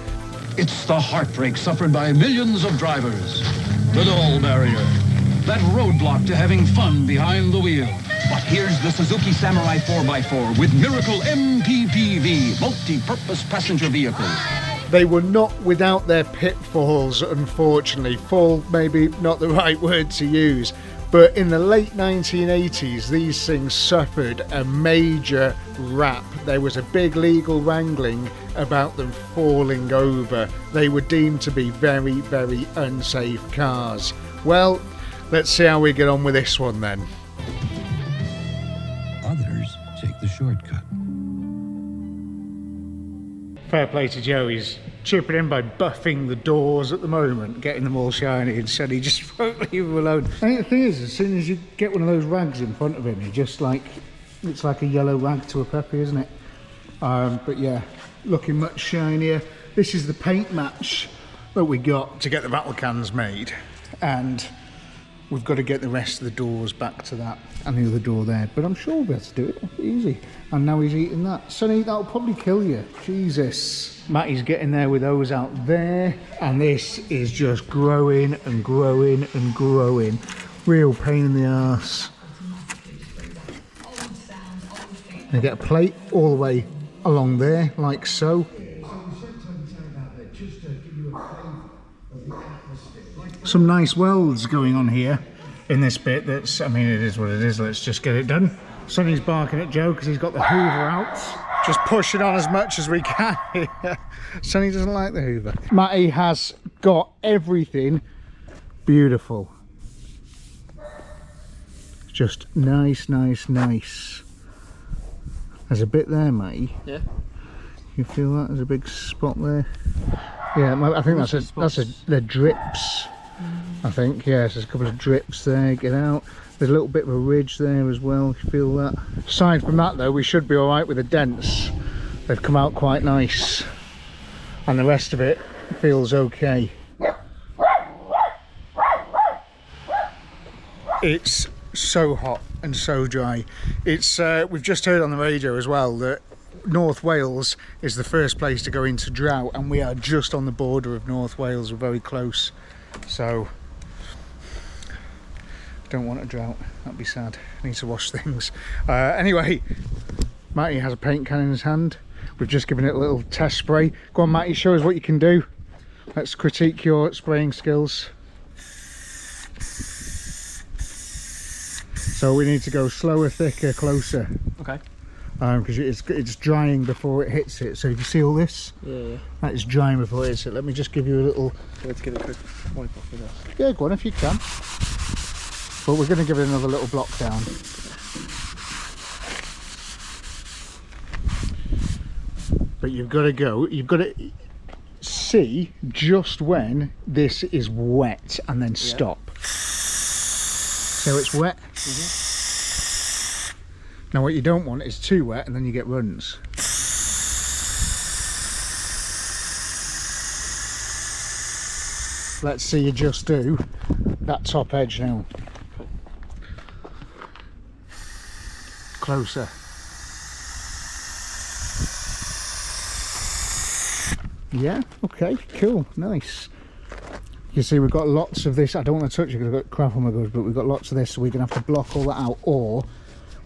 It's the heartbreak suffered by millions of drivers. The dull barrier. That roadblock to having fun behind the wheel. But here's the Suzuki Samurai 4x4 with Miracle MPPV, multi-purpose passenger vehicle. They were not without their pitfalls, unfortunately. Fall, maybe not the right word to use. But in the late 1980s, these things suffered a major rap. There was a big legal wrangling about them falling over. They were deemed to be very, very unsafe cars. Well, let's see how we get on with this one then. Others take the shortcut. Fair play to Joe, he's chipping in by buffing the doors at the moment, getting them all shiny, and said he just won't leave them alone. I think the thing is, as soon as you get one of those rags in front of him, he just like, it's like a yellow rag to a puppy, isn't it? But yeah, looking much shinier. This is the paint match that we got to get the rattle cans made, and we've got to get the rest of the doors back to that, and the other door there, but I'm sure we'll be able to do it, easy. And now he's eating that. Sonny, that'll probably kill you. Jesus. Matty's getting there with those out there, and this is just growing and growing and growing. Real pain in the arse. You get a plate all the way along there, like so. Some nice welds going on here in this bit. That's, I mean, it is what it is. Let's just get it done. Sonny's barking at Joe because he's got the Hoover out. Just pushing on as much as we can here. Sonny doesn't like the Hoover. Matty has got everything beautiful. Just nice, nice, nice. There's a bit there, Matty. Yeah. You feel that? There's a big spot there. Yeah, I think they're drips. I think, yes, there's a couple of drips there. Get out. There's a little bit of a ridge there as well, if you feel that. Aside from that though, we should be alright with the dents. They've come out quite nice. And the rest of it feels okay. It's so hot and so dry. It's we've just heard on the radio as well that North Wales is the first place to go into drought, and we are just on the border of North Wales. We're very close. So don't want a drought, that'd be sad. Need to wash things. Anyway, Matty has a paint can in his hand. We've just given it a little test spray. Go on, Matty, show us what you can do. Let's critique your spraying skills. So we need to go slower, thicker, closer. Okay. Because it's drying before it hits it. So if you see all this, Yeah. that is drying before it hits it. Let me just give you a little. Let's get a quick wipe off with this. Yeah, go on if you can. But we're going to give it another little block down. But you've got to go. You've got to see just when this is wet and then stop. So it's wet. Now what you don't want is too wet and then you get runs. Let's see you just do that top edge now. Closer. Yeah, okay, cool, nice. You see we've got lots of this. I don't want to touch it because I've got crap on my gloves, but we've got lots of this, so we're going to have to block all that out. Or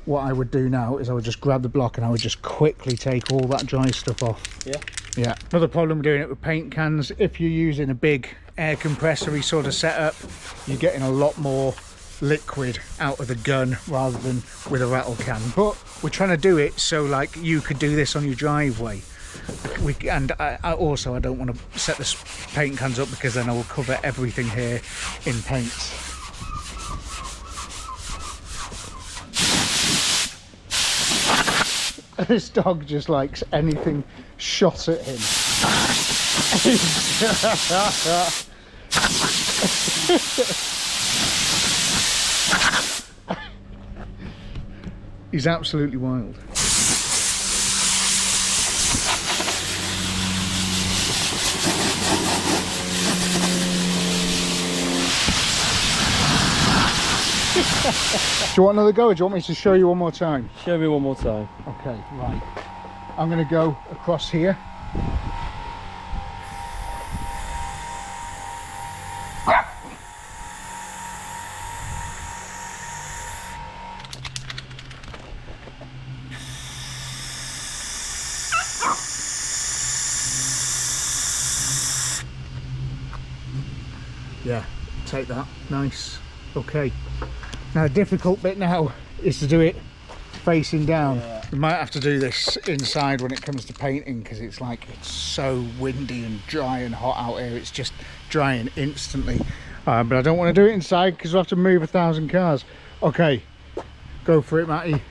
what I would do now is I would just grab the block and I would just quickly take all that dry stuff off. Yeah. Yeah. Another problem doing it with paint cans, if you're using a big air compressor sort of setup, you're getting a lot more liquid out of the gun rather than with a rattle can. But we're trying to do it so like you could do this on your driveway. I also, I don't want to set the paint cans up because then I will cover everything here in paint. This dog just likes anything shot at him. He's absolutely wild. Do you want another go, or do you want me to show you one more time? Show me one more time. Okay, right. I'm going to go across here. Yeah, take that. Nice. Okay. Now the difficult bit now is to do it facing down. Yeah. We might have to do this inside when it comes to painting because it's so windy and dry and hot out here. It's just drying instantly. But I don't want to do it inside because we'll have to move 1,000 cars. Okay, go for it, Matty.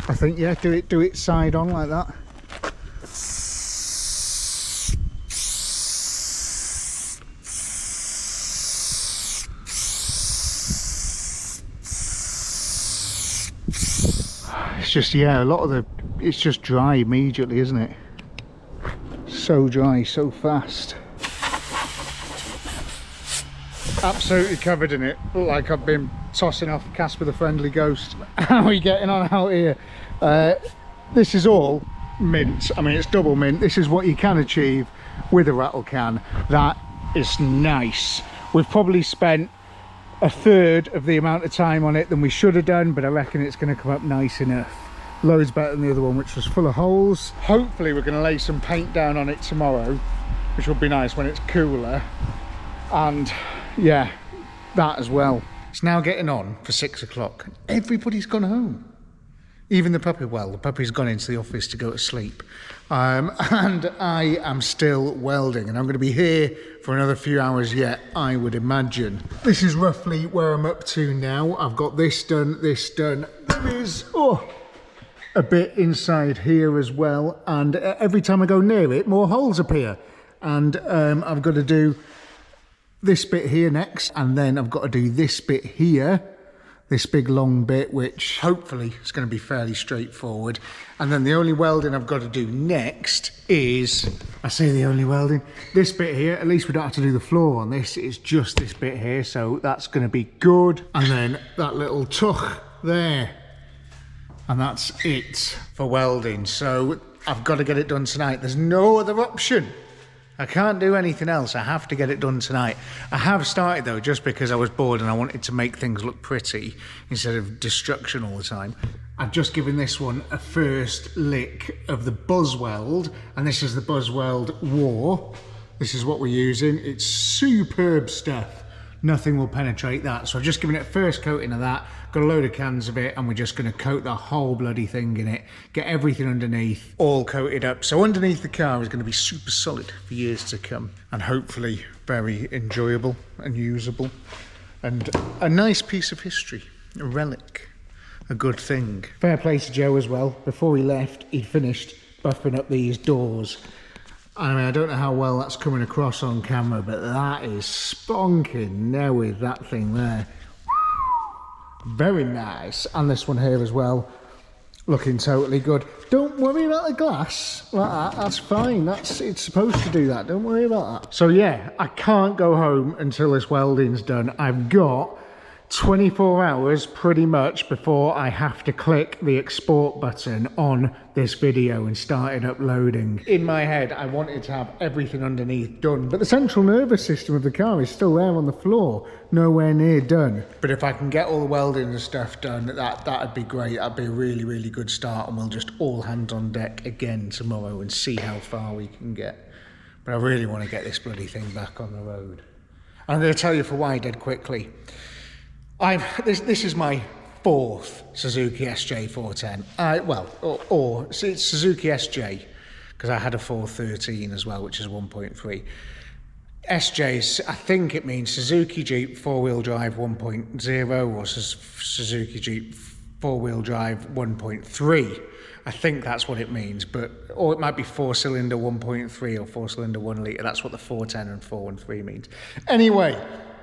I think, yeah, do it side on like that. It's just, yeah, a lot of it's just dry immediately, isn't it? So dry, so fast. Absolutely covered in it. Look like I've been tossing off Casper the Friendly Ghost. How are you getting on out here? This is all mint. I mean, it's double mint. This is what you can achieve with a rattle can. That is nice. We've probably spent a third of the amount of time on it than we should have done, but I reckon it's going to come up nice enough. Loads better than the other one, which was full of holes. Hopefully we're going to lay some paint down on it tomorrow, which will be nice when it's cooler. And yeah, that as well. It's now getting on for 6 o'clock. Everybody's gone home. Even the puppy. Well, the puppy's gone into the office to go to sleep. And I am still welding, and I'm going to be here for another few hours yet, I would imagine. This is roughly where I'm up to now. I've got this done, this done. There is a bit inside here as well, and every time I go near it, more holes appear. And I've got to do this bit here next, and then I've got to do this bit here, this big long bit, which hopefully is going to be fairly straightforward. And then the only welding I've got to do next is, I say the only welding, this bit here. At least we don't have to do the floor on this, it's just this bit here, so that's going to be good. And then that little tuck there, and that's it for welding. So I've got to get it done tonight. There's no other option. I can't do anything else. I have to get it done tonight. I have started though, just because I was bored and I wanted to make things look pretty instead of destruction all the time. I've just given this one a first lick of the buzz weld, and this is the buzz weld War. This is what we're using. It's superb stuff. Nothing will penetrate that. So I've just given it a first coating of that, got a load of cans of it, and we're just going to coat the whole bloody thing in it, get everything underneath all coated up. So underneath the car is going to be super solid for years to come, and hopefully very enjoyable and usable, and a nice piece of history, a relic, a good thing. Fair play to Joe as well. Before he left, he'd finished buffing up these doors. I mean, I don't know how well that's coming across on camera, but that is sponking now with that thing there. Very nice. And this one here as well, looking totally good. Don't worry about the glass like that. That's fine. It's supposed to do that. Don't worry about that. So yeah, I can't go home until this welding's done. I've got 24 hours pretty much before I have to click the export button on this video and start it uploading. In my head, I wanted to have everything underneath done, but the central nervous system of the car is still there on the floor, nowhere near done. But if I can get all the welding and stuff done, that'd be great. That'd be a really, really good start, and we'll just all hands on deck again tomorrow and see how far we can get. But I really want to get this bloody thing back on the road. I'm going to tell you for why dead quickly. This is my 4th Suzuki SJ410. It's Suzuki SJ, because I had a 413 as well, which is 1.3. SJ's, I think it means Suzuki Jeep 4-wheel drive 1.0 or Suzuki Jeep 4-wheel drive 1.3. I think that's what it means, or it might be 4-cylinder 1.3 or 4-cylinder 1 litre. That's what the 410 and 413 means. Anyway,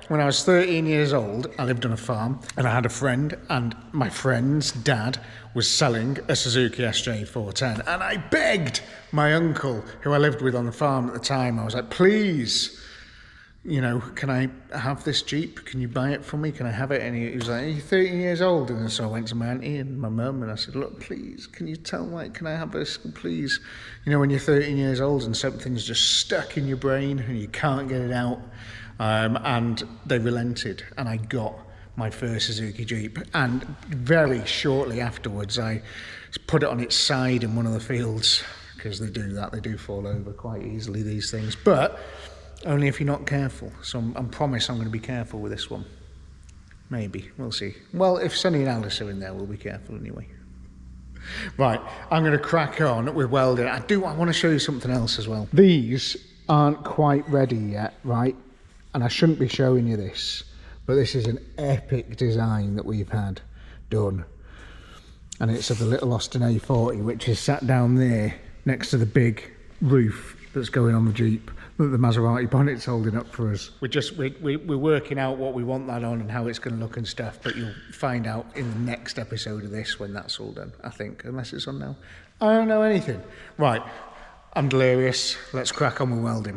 when I was 13 years old, I lived on a farm, and I had a friend, and my friend's dad was selling a Suzuki SJ410, and I begged my uncle, who I lived with on the farm at the time. I was like, please, you know, can I have this Jeep? Can you buy it for me? Can I have it? And he was like, you're 13 years old. And so I went to my auntie and my mum, and I said, look, please, can you tell, like, can I have this, please? You know, when you're 13 years old and something's just stuck in your brain and you can't get it out. And they relented, and I got my first Suzuki Jeep. And very shortly afterwards, I put it on its side in one of the fields, because they do that. They do fall over quite easily, these things. But only if you're not careful. So I promise I'm going to be careful with this one. Maybe. We'll see. Well, if Sonny and Alice are in there, we'll be careful anyway. Right, I'm going to crack on with welding. I want to show you something else as well. These aren't quite ready yet, right? And I shouldn't be showing you this, but this is an epic design that we've had done. And it's of the little Austin A40, which is sat down there next to the big roof that's going on the Jeep that the Maserati bonnet's holding up for us. We're working out what we want that on and how it's going to look and stuff, but you'll find out in the next episode of this when that's all done, I think, unless it's on now. I don't know anything. Right, I'm delirious. Let's crack on with welding.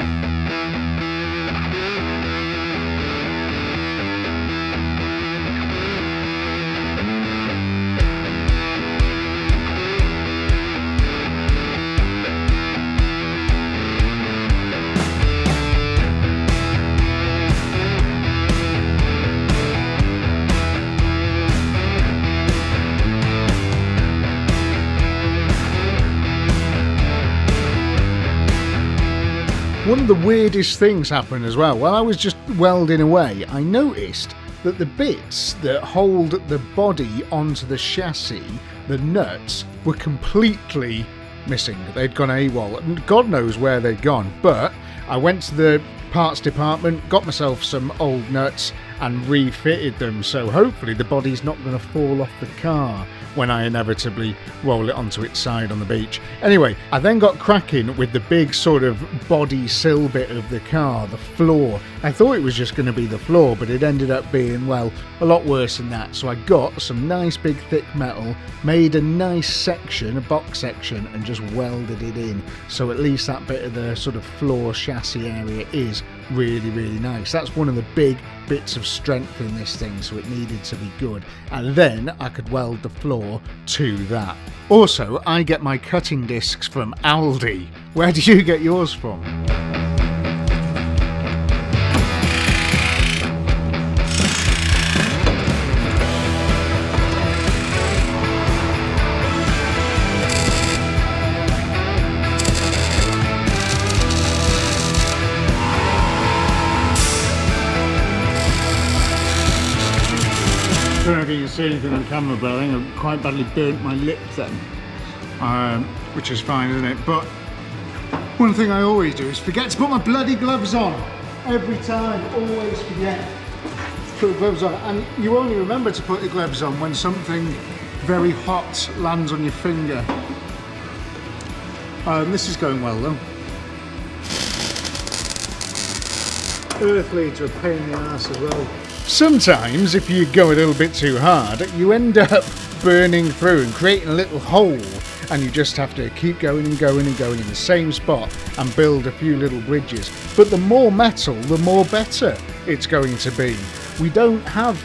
One of the weirdest things happened as well. While I was just welding away, I noticed that the bits that hold the body onto the chassis, the nuts, were completely missing. They'd gone AWOL, and God knows where they'd gone. But I went to the parts department, got myself some old nuts and refitted them, so hopefully the body's not going to fall off the car when I inevitably roll it onto its side on the beach. Anyway, I then got cracking with the big sort of body sill bit of the car, the floor. I thought it was just going to be the floor, but it ended up being, well, a lot worse than that. So I got some nice big thick metal, made a nice section, a box section, and just welded it in. So at least that bit of the sort of floor chassis area is really, really nice. That's one of the big bits of strength in this thing, so it needed to be good. And then I could weld the floor to that. Also, I get my cutting discs from Aldi. Where do you get yours from? I don't know if you can see anything on the camera, but I think I quite badly burnt my lip then, which is fine, isn't it? But one thing I always do is forget to put my bloody gloves on. Every time, always forget to put the gloves on. And you only remember to put the gloves on when something very hot lands on your finger. This is going well though. Earth leads are a pain in the ass as well. Sometimes, if you go a little bit too hard, you end up burning through and creating a little hole, and you just have to keep going and going and going in the same spot and build a few little bridges. But the more metal, the more better it's going to be. We don't have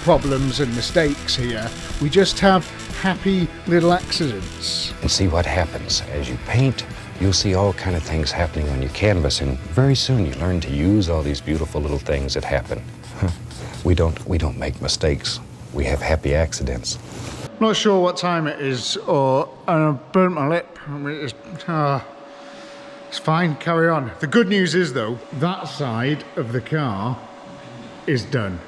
problems and mistakes here. We just have happy little accidents. And see what happens. As you paint, you'll see all kind of things happening on your canvas, and very soon you learn to use all these beautiful little things that happen. We don't make mistakes. We have happy accidents. Not sure what time it is, and I've burnt my lip. I mean, it's fine, carry on. The good news is though, that side of the car is done.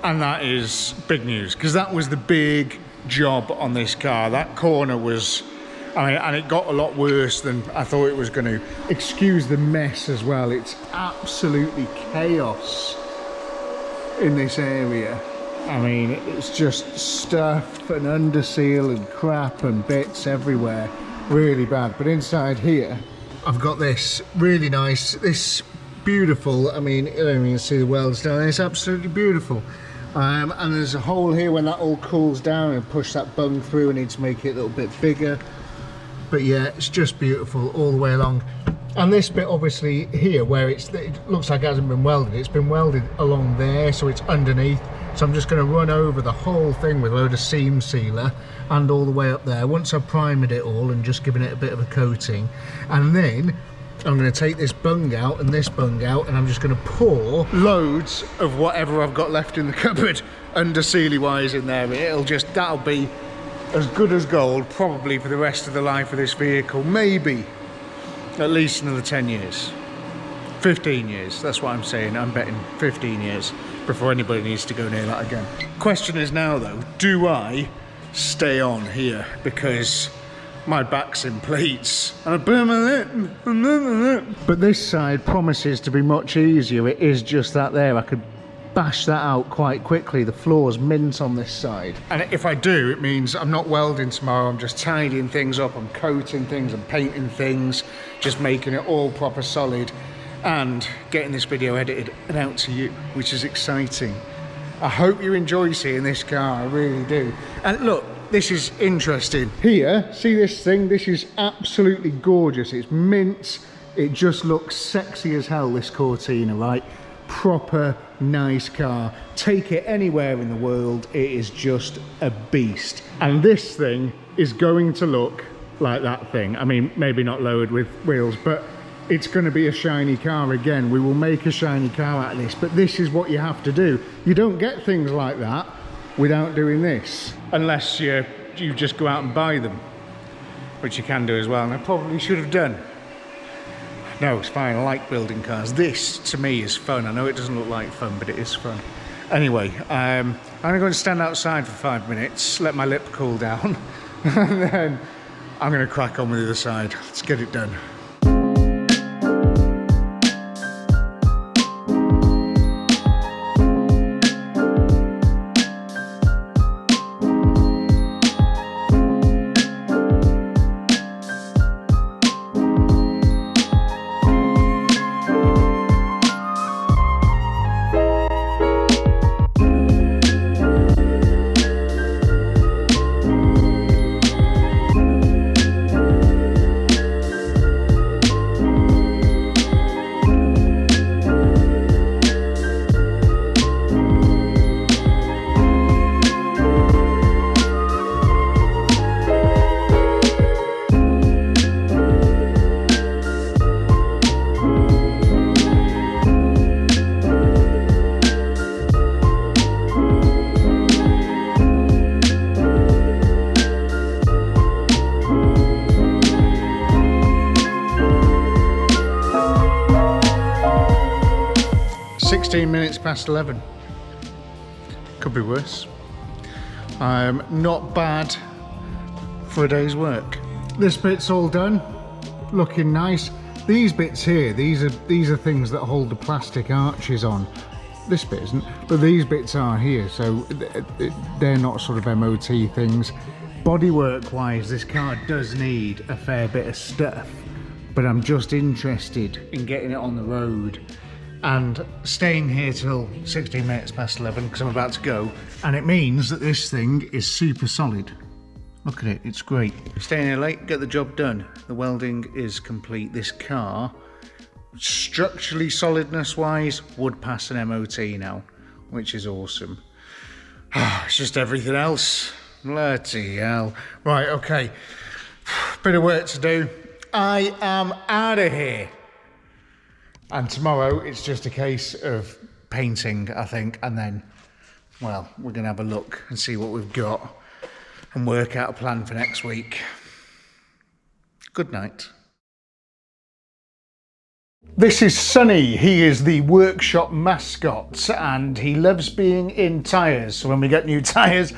And that is big news, because that was the big job on this car. That corner was, and it got a lot worse than I thought it was going to. Excuse the mess as well. It's absolutely chaos in this area. I mean, it's just stuff and underseal and crap and bits everywhere. Really bad. But inside here, I've got this really nice, this beautiful, I mean, you can see the welds down there. It's absolutely beautiful. And there's a hole here. When that all cools down and push that bung through, I need to make it a little bit bigger. But yeah, it's just beautiful all the way along. And this bit obviously here where it looks like it hasn't been welded, it's been welded along there, so it's underneath. So I'm just going to run over the whole thing with a load of seam sealer and all the way up there. Once I've primed it all and just given it a bit of a coating, and then I'm going to take this bung out and this bung out, and I'm just going to pour loads of whatever I've got left in the cupboard under sealy wise in there. That'll be as good as gold probably for the rest of the life of this vehicle. Maybe at least another 10 years, 15 years, that's what I'm saying. I'm betting 15 years before anybody needs to go near that again. Question is now though, do I stay on here? Because my back's in plates and I burn my lip. But this side promises to be much easier. It is just that there. I could bash that out quite quickly. The floor's mint on this side. And if I do, it means I'm not welding tomorrow. I'm just tidying things up. I'm coating things. I'm painting things. Just making it all proper solid and getting this video edited and out to you, which is exciting. I hope you enjoy seeing this car. I really do. And look, this is interesting. Here, see this thing? This is absolutely gorgeous. It's mint. It just looks sexy as hell, this Cortina, right? Proper nice car. Take it anywhere in the world, it is just a beast. And this thing is going to look like that thing. I mean, maybe not lowered with wheels, but it's going to be a shiny car again. We will make a shiny car out of this, but this is what you have to do. You don't get things like that without doing this, unless you just go out and buy them, which you can do as well, and I probably should have done. No, it's fine. I like building cars. This, to me, is fun. I know it doesn't look like fun, but it is fun. Anyway, I'm going to stand outside for 5 minutes, let my lip cool down, and then I'm going to crack on with the other side. Let's get it done. Past 11. Could be worse. Not bad for a day's work. This bit's all done, looking nice. These bits here, these are things that hold the plastic arches on. This bit isn't, but these bits are here, so they're not sort of MOT things. Bodywork wise, this car does need a fair bit of stuff, but I'm just interested in getting it on the road and staying here till 16 minutes past 11 because I'm about to go, and it means that this thing is super solid. Look at it, it's great. Staying here late, get the job done. The welding is complete. This car, structurally solidness wise, would pass an MOT now. which is awesome. It's just everything else. Bloody hell. Right, okay. Bit of work to do. I am out of here. And tomorrow it's just a case of painting, I think, and then, well, we're going to have a look and see what we've got and work out a plan for next week. Good night. This is Sonny. He is the workshop mascot and he loves being in tyres. So when we get new tyres,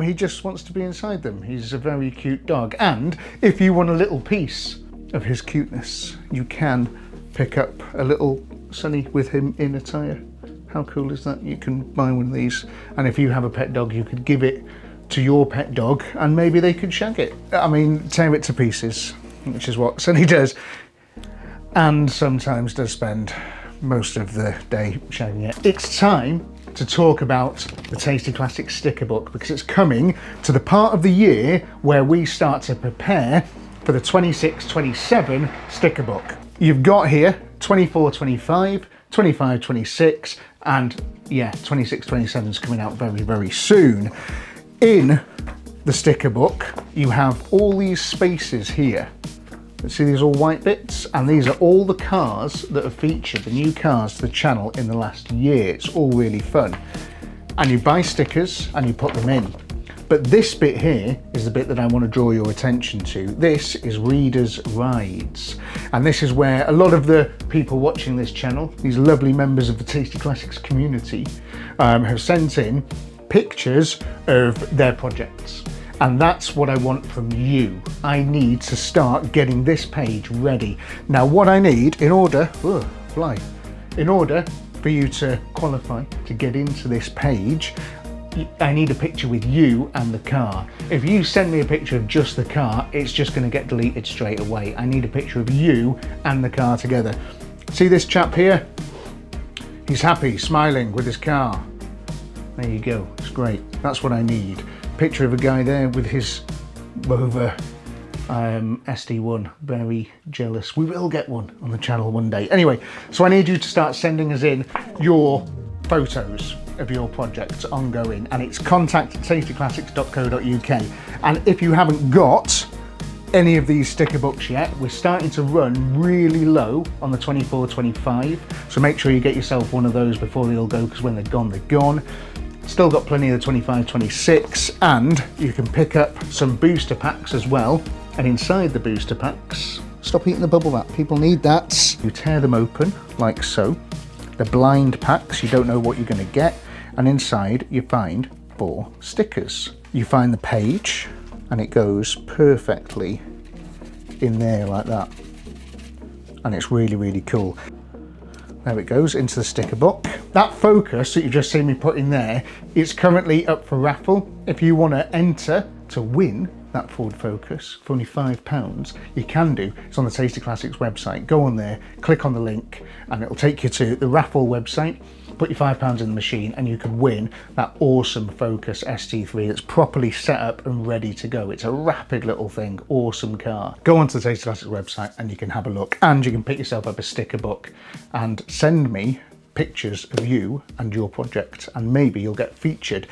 he just wants to be inside them. He's a very cute dog. And if you want a little piece of his cuteness, you can pick up a little Sonny with him in a tyre. How cool is that? You can buy one of these. And if you have a pet dog, you could give it to your pet dog and maybe they could shag it. I mean, tear it to pieces, which is what Sonny does. And sometimes does spend most of the day shagging it. It's time to talk about the Tasty Classics sticker book because it's coming to the part of the year where we start to prepare for the 26-27 sticker book. You've got here 24-25, 25-26, and yeah, 26-27 is coming out very, very soon. In the sticker book, you have all these spaces here. See these all white bits? And these are all the cars that have featured, the new cars to the channel in the last year. It's all really fun. And you buy stickers and you put them in. But this bit here is the bit that I want to draw your attention to. This is Readers' Rides. And this is where a lot of the people watching this channel, these lovely members of the Tasty Classics community, have sent in pictures of their projects. And that's what I want from you. I need to start getting this page ready. Now what I need in order for you to qualify to get into this page, I need a picture with you and the car. If you send me a picture of just the car, it's just gonna get deleted straight away. I need a picture of you and the car together. See this chap here? He's happy, smiling with his car. There you go, it's great. That's what I need. Picture of a guy there with his Rover SD1, very jealous. We will get one on the channel one day. Anyway, so I need you to start sending us in your photos of your projects ongoing, and it's contact@tastyclassics.co.uk. And if you haven't got any of these sticker books yet, we're starting to run really low on the 24-25, so make sure you get yourself one of those before they all go, because when they're gone, they're gone. Still got plenty of the 25-26, and you can pick up some booster packs as well. And inside the booster packs, stop eating the bubble wrap, people need that. You tear them open like so. They're blind packs, you don't know what you're going to get. And inside you find 4 stickers. You find the page and it goes perfectly in there like that. And it's really, really cool. There it goes into the sticker book. That Focus that you just seen me put in there is currently up for raffle. If you want to enter to win that Ford Focus for only £5, you can do. It's on the Tasty Classics website. Go on there, click on the link, and it'll take you to the raffle website. Put your £5 in the machine and you can win that awesome Focus ST3 that's properly set up and ready to go. It's a rapid little thing, awesome car. Go onto the Tasty Classics website and you can have a look, and you can pick yourself up a sticker book and send me pictures of you and your project, and maybe you'll get featured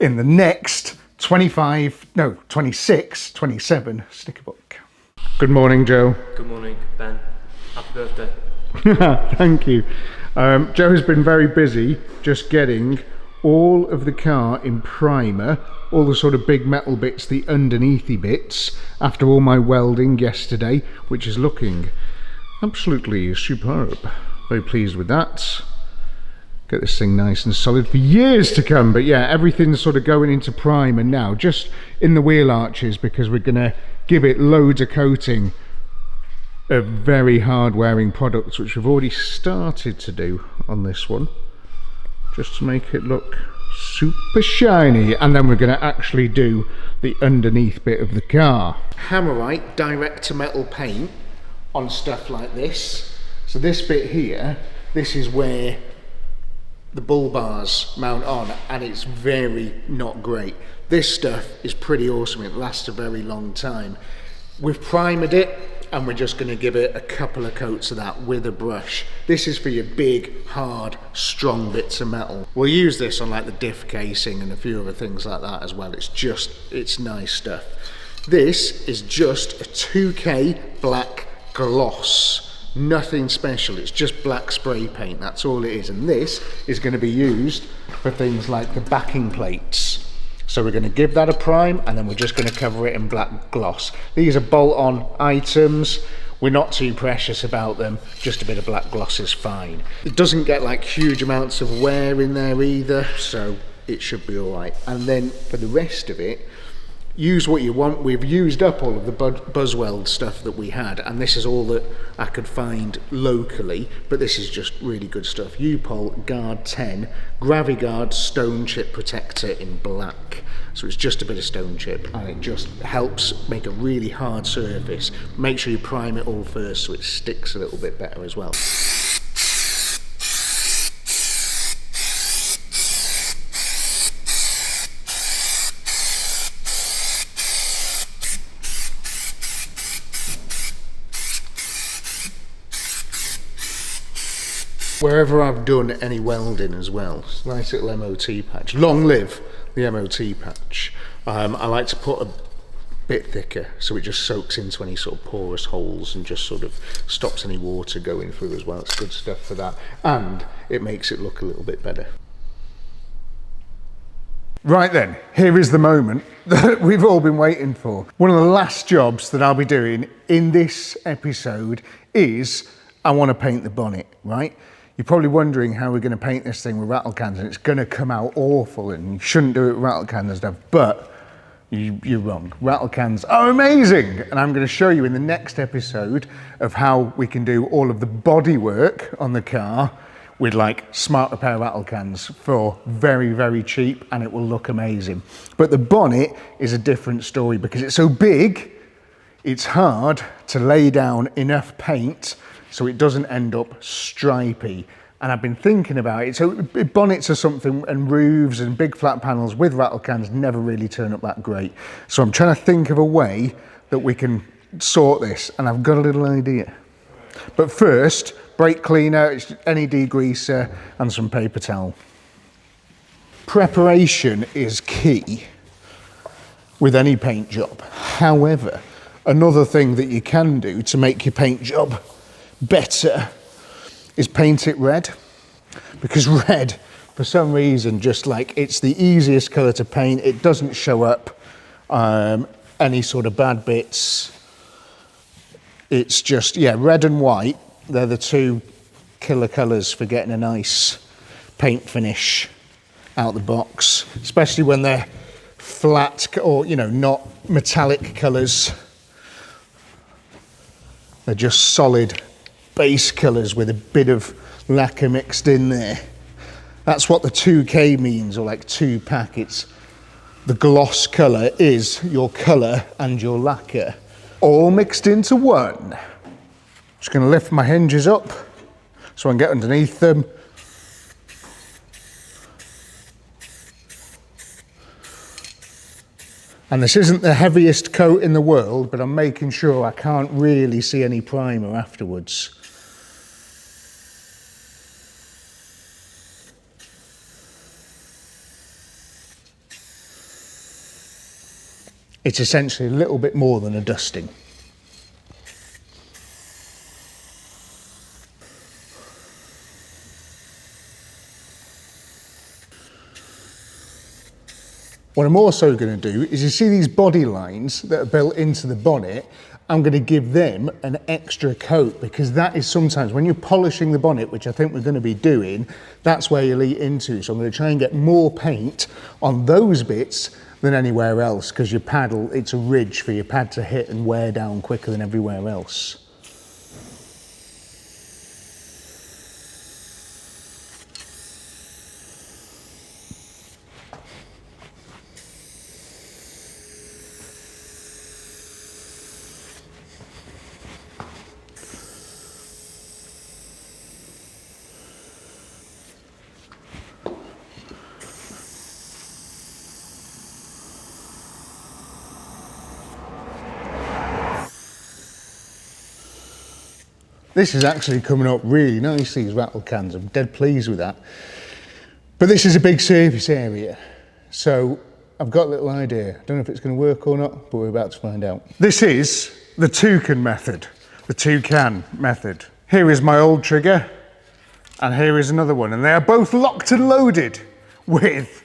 in the next 26-27 sticker book. Good morning, Joe. Good morning, Ben. Happy birthday. Thank you. Joe has been very busy just getting all of the car in primer, all the sort of big metal bits, the underneathy bits, after all my welding yesterday, which is looking absolutely superb. Very pleased with that. Get this thing nice and solid for years to come. But yeah, everything's sort of going into primer now, just in the wheel arches, because we're gonna give it loads of coating of very hard wearing products, which we've already started to do on this one, just to make it look super shiny. And then we're going to actually do the underneath bit of the car. Hammerite direct to metal paint on stuff like this. So this bit here, this is where the bull bars mount on, and it's very not great. This stuff is pretty awesome, it lasts a very long time. We've primered it, and we're just going to give it a couple of coats of that with a brush. This is for your big, hard, strong bits of metal. We'll use this on like the diff casing and a few other things like that as well. It's nice stuff. This is just a 2K black gloss. Nothing special, it's just black spray paint, that's all it is. And this is going to be used for things like the backing plates. So we're going to give that a prime, and then we're just going to cover it in black gloss. These are bolt-on items. We're not too precious about them. Just a bit of black gloss is fine. It doesn't get like huge amounts of wear in there either, so it should be all right. And then for the rest of it, use what you want. We've used up all of the Buzzweld stuff that we had, and this is all that I could find locally, but this is just really good stuff. U-Pol Guard 10 Graviguard stone chip protector in black. So it's just a bit of stone chip, and it just helps make a really hard surface. Make sure you prime it all first so it sticks a little bit better as well. Wherever I've done any welding as well, nice little MOT patch. Long live the MOT patch. I like to put a bit thicker so it just soaks into any sort of porous holes and just sort of stops any water going through as well. It's good stuff for that, and it makes it look a little bit better. Right then, here is the moment that we've all been waiting for. One of the last jobs that I'll be doing in this episode is I want to paint the bonnet, right? You're probably wondering how we're going to paint this thing with rattle cans, and it's going to come out awful, and you shouldn't do it with rattle cans and stuff, but you're wrong. Rattle cans are amazing, and I'm going to show you in the next episode of how we can do all of the body work on the car with like smart repair rattle cans for very, very cheap, and it will look amazing. But the bonnet is a different story because it's so big, it's hard to lay down enough paint so it doesn't end up stripy. And I've been thinking about it. So bonnets are something, and roofs and big flat panels with rattle cans never really turn up that great. So I'm trying to think of a way that we can sort this, and I've got a little idea. But first, brake cleaner, any degreaser, and some paper towel. Preparation is key with any paint job. However, another thing that you can do to make your paint job better is paint it red, because red, for some reason, just like it's the easiest colour to paint. It doesn't show up any sort of bad bits. It's just, yeah, red and white, they're the two killer colours for getting a nice paint finish out the box, especially when they're flat or, you know, not metallic colours. They're just solid base colours with a bit of lacquer mixed in there. That's what the 2K means, or like 2 packets. The gloss colour is your colour and your lacquer all mixed into one. Just going to lift my hinges up so I can get underneath them. And this isn't the heaviest coat in the world, but I'm making sure I can't really see any primer afterwards. It's essentially a little bit more than a dusting. What I'm also going to do is, you see these body lines that are built into the bonnet, I'm going to give them an extra coat, because that is sometimes when you're polishing the bonnet, which I think we're going to be doing, that's where you'll eat into. So I'm going to try and get more paint on those bits than anywhere else, because your pad, it's a ridge for your pad to hit and wear down quicker than everywhere else. This is actually coming up really nice, these rattle cans. I'm dead pleased with that. But this is a big surface area, so I've got a little idea. I don't know if it's going to work or not, but we're about to find out. This is the toucan method, the toucan method. Here is my old trigger, and here is another one, and they are both locked and loaded with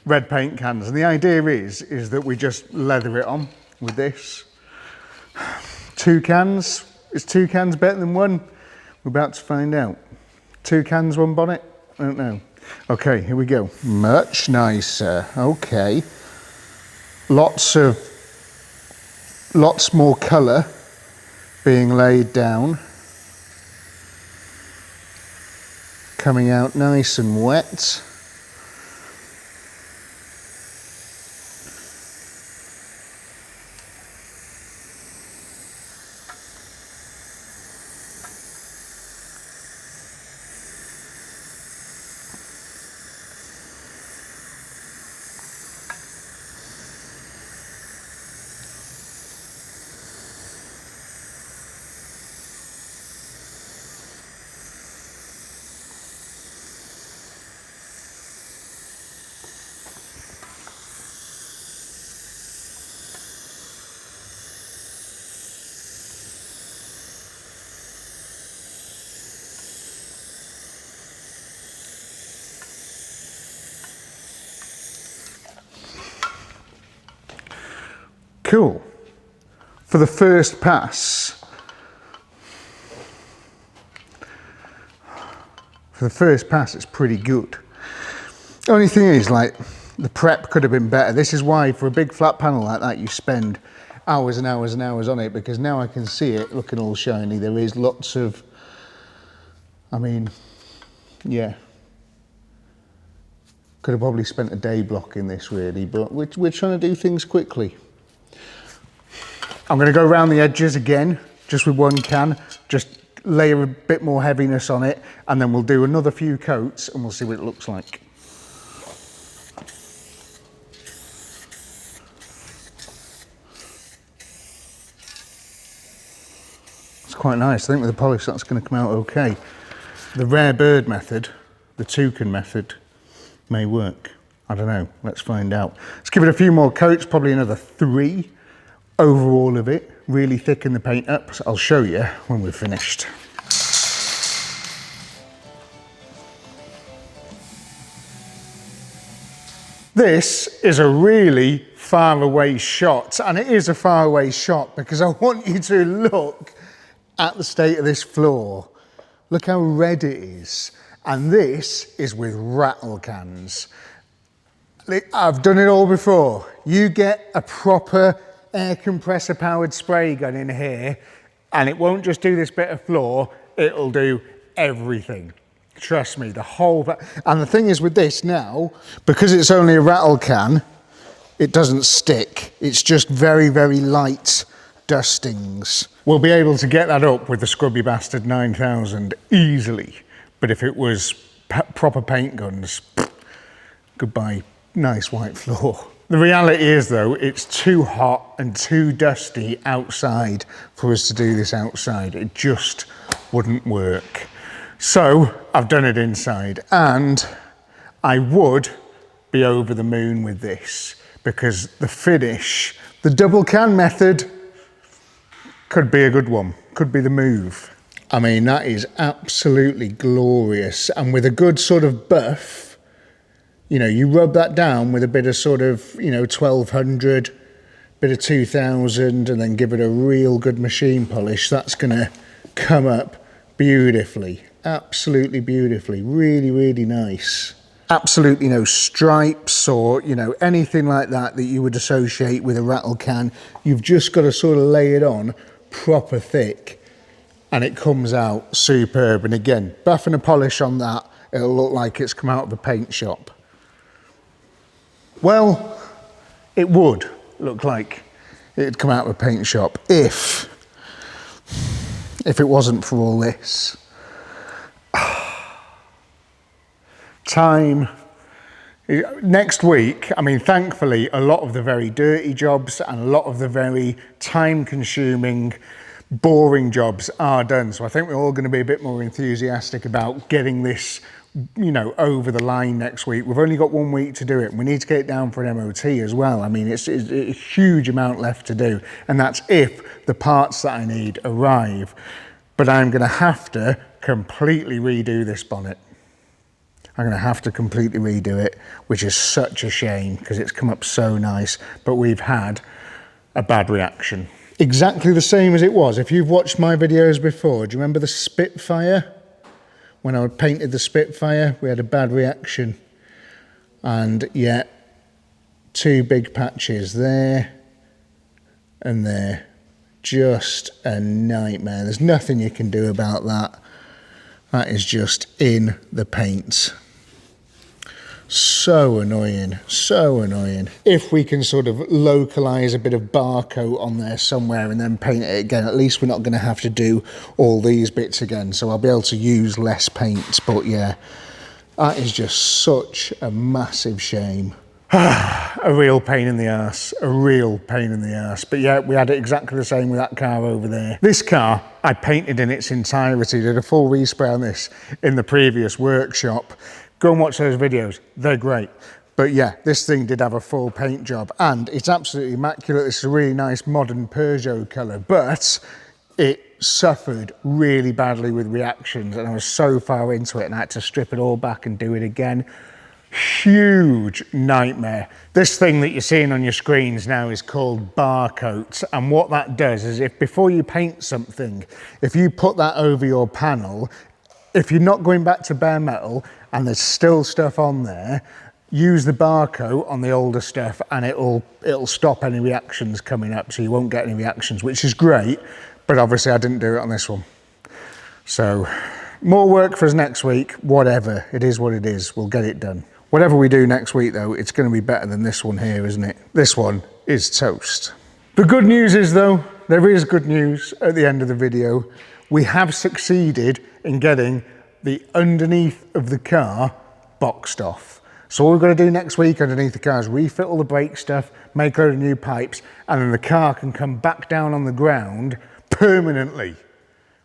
red paint cans. And the idea is that we just leather it on with this. Two cans. Is two cans better than one? We're about to find out. Two cans, one bonnet? I don't know. Okay, here we go. Much nicer. Okay. Lots more colour being laid down. Coming out nice and wet. Cool. For the first pass, it's pretty good. Only thing is, like, the prep could have been better. This is why, for a big flat panel like that, you spend hours and hours and hours on it, because now I can see it looking all shiny. There is lots of, I mean, yeah. Could have probably spent a day blocking this really, but we're trying to do things quickly. I'm going to go around the edges again, just with one can, just layer a bit more heaviness on it, and then we'll do another few coats and we'll see what it looks like. It's quite nice. I think with the polish that's going to come out okay. The rare bird method, the toucan method, may work. I don't know, let's find out. Let's give it a few more coats, probably another 3 over all of it, really thicken the paint up. So I'll show you when we're finished. This is a really far away shot, and it is a far away shot because I want you to look at the state of this floor. Look how red it is. And this is with rattle cans. I've done it all before. You get a proper air compressor powered spray gun in here and it won't just do this bit of floor, it'll do everything. Trust me, the whole, and the thing is with this now, because it's only a rattle can, it doesn't stick. It's just very, very light dustings. We'll be able to get that up with the Scrubby Bastard 9000 easily. But if it was proper paint guns, goodbye, nice white floor. The reality is though, it's too hot and too dusty outside for us to do this outside. It just wouldn't work. So I've done it inside, and I would be over the moon with this because the finish, the double can method could be a good one, could be the move. I mean, that is absolutely glorious. And with a good sort of buff, you know, you rub that down with a bit of sort of, you know, 1200, bit of 2000, and then give it a real good machine polish. That's gonna come up beautifully, absolutely beautifully, really, really nice. Absolutely no stripes or, you know, anything like that that you would associate with a rattle can. You've just got to sort of lay it on proper thick, and it comes out superb. And again, buff and a polish on that, it'll look like it's come out of a paint shop. Well, it would look like it'd come out of a paint shop if it wasn't for all this. Time. Next week, I mean, thankfully, a lot of the very dirty jobs and a lot of the very time-consuming boring jobs are done. So I think we're all going to be a bit more enthusiastic about getting this, you know, over the line next week. We've only got 1 week to do it. We need to get it down for an MOT as well. I mean, it's a huge amount left to do, and that's if the parts that I need arrive. But I'm going to have to completely redo this bonnet. I'm going to have to completely redo it, which is such a shame because it's come up so nice, but we've had a bad reaction. Exactly the same as it was. If you've watched my videos before, do you remember the Spitfire? When I painted the Spitfire, we had a bad reaction. And yet, 2 big patches there and there. Just a nightmare. There's nothing you can do about that. That is just in the paint. So annoying, so annoying. If we can sort of localize a bit of barcoat on there somewhere and then paint it again, at least we're not going to have to do all these bits again. So I'll be able to use less paint. But yeah, that is just such a massive shame. A real pain in the arse, a real pain in the arse. But yeah, we had it exactly the same with that car over there. This car, I painted in its entirety, did a full respray on this in the previous workshop. Go and watch those videos, they're great. But yeah, this thing did have a full paint job and it's absolutely immaculate. It's a really nice modern Peugeot colour, but it suffered really badly with reactions and I was so far into it and I had to strip it all back and do it again. Huge nightmare. This thing that you're seeing on your screens now is called barcoat, and what that does is if before you paint something, if you put that over your panel, if you're not going back to bare metal and there's still stuff on there, use the barcoat on the older stuff and it'll stop any reactions coming up, so you won't get any reactions, which is great, but obviously I didn't do it on this one. So more work for us next week. Whatever, it is what it is, we'll get it done. Whatever we do next week though, it's going to be better than this one here, isn't it? This one is toast. The good news is though, there is good news at the end of the video. We have succeeded in getting the underneath of the car boxed off. So all we've got to do next week underneath the car is refit all the brake stuff, make a load of new pipes, and then the car can come back down on the ground permanently,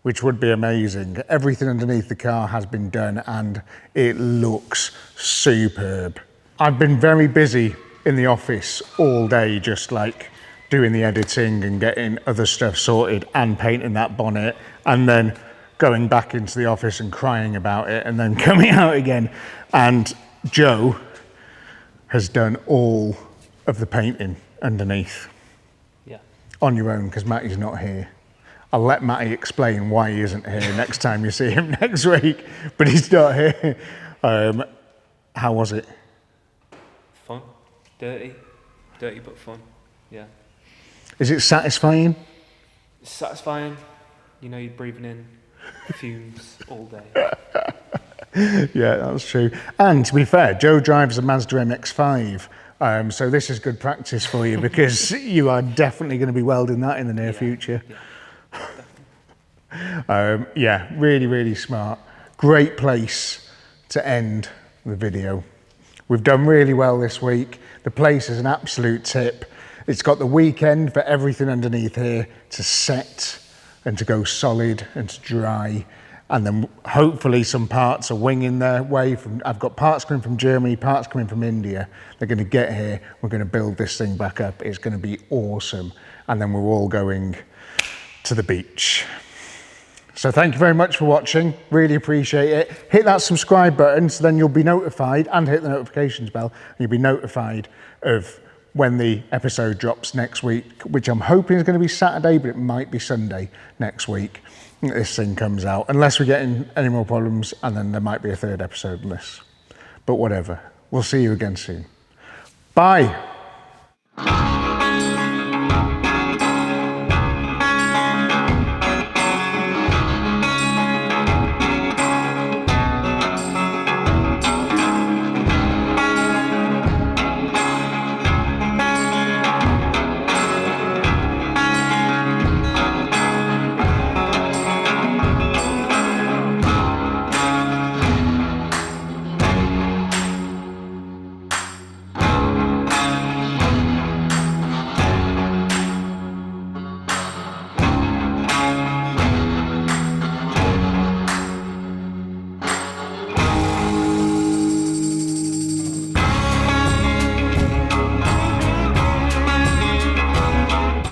which would be amazing. Everything underneath the car has been done and it looks superb. I've been very busy in the office all day, just like doing the editing and getting other stuff sorted and painting that bonnet and then going back into the office and crying about it and then coming out again. And Joe has done all of the painting underneath. Yeah. On your own, because Matty's not here. I'll let Matty explain why he isn't here next time you see him next week, but he's not here. How was it? Fun. Dirty but fun, yeah. Is it satisfying? It's satisfying. You know you're breathing in fumes all day. Yeah, that's true. And to be fair, Joe drives a Mazda MX-5, so this is good practice for you because you are definitely going to be welding that in the near future. Yeah. Yeah, really, really smart. Great place to end the video. We've done really well this week. The place is an absolute tip. It's got the weekend for everything underneath here to set and to go solid and to dry. And then hopefully some parts are winging their way from, I've got parts coming from Germany, parts coming from India. They're going to get here. We're going to build this thing back up. It's going to be awesome. And then we're all going to the beach. So thank you very much for watching. Really appreciate it. Hit that subscribe button so then you'll be notified, and hit the notifications bell and you'll be notified of when the episode drops next week, which I'm hoping is going to be Saturday, but it might be Sunday next week. This thing comes out, unless we get in any more problems, and then there might be a third episode on this. But whatever. We'll see you again soon. Bye.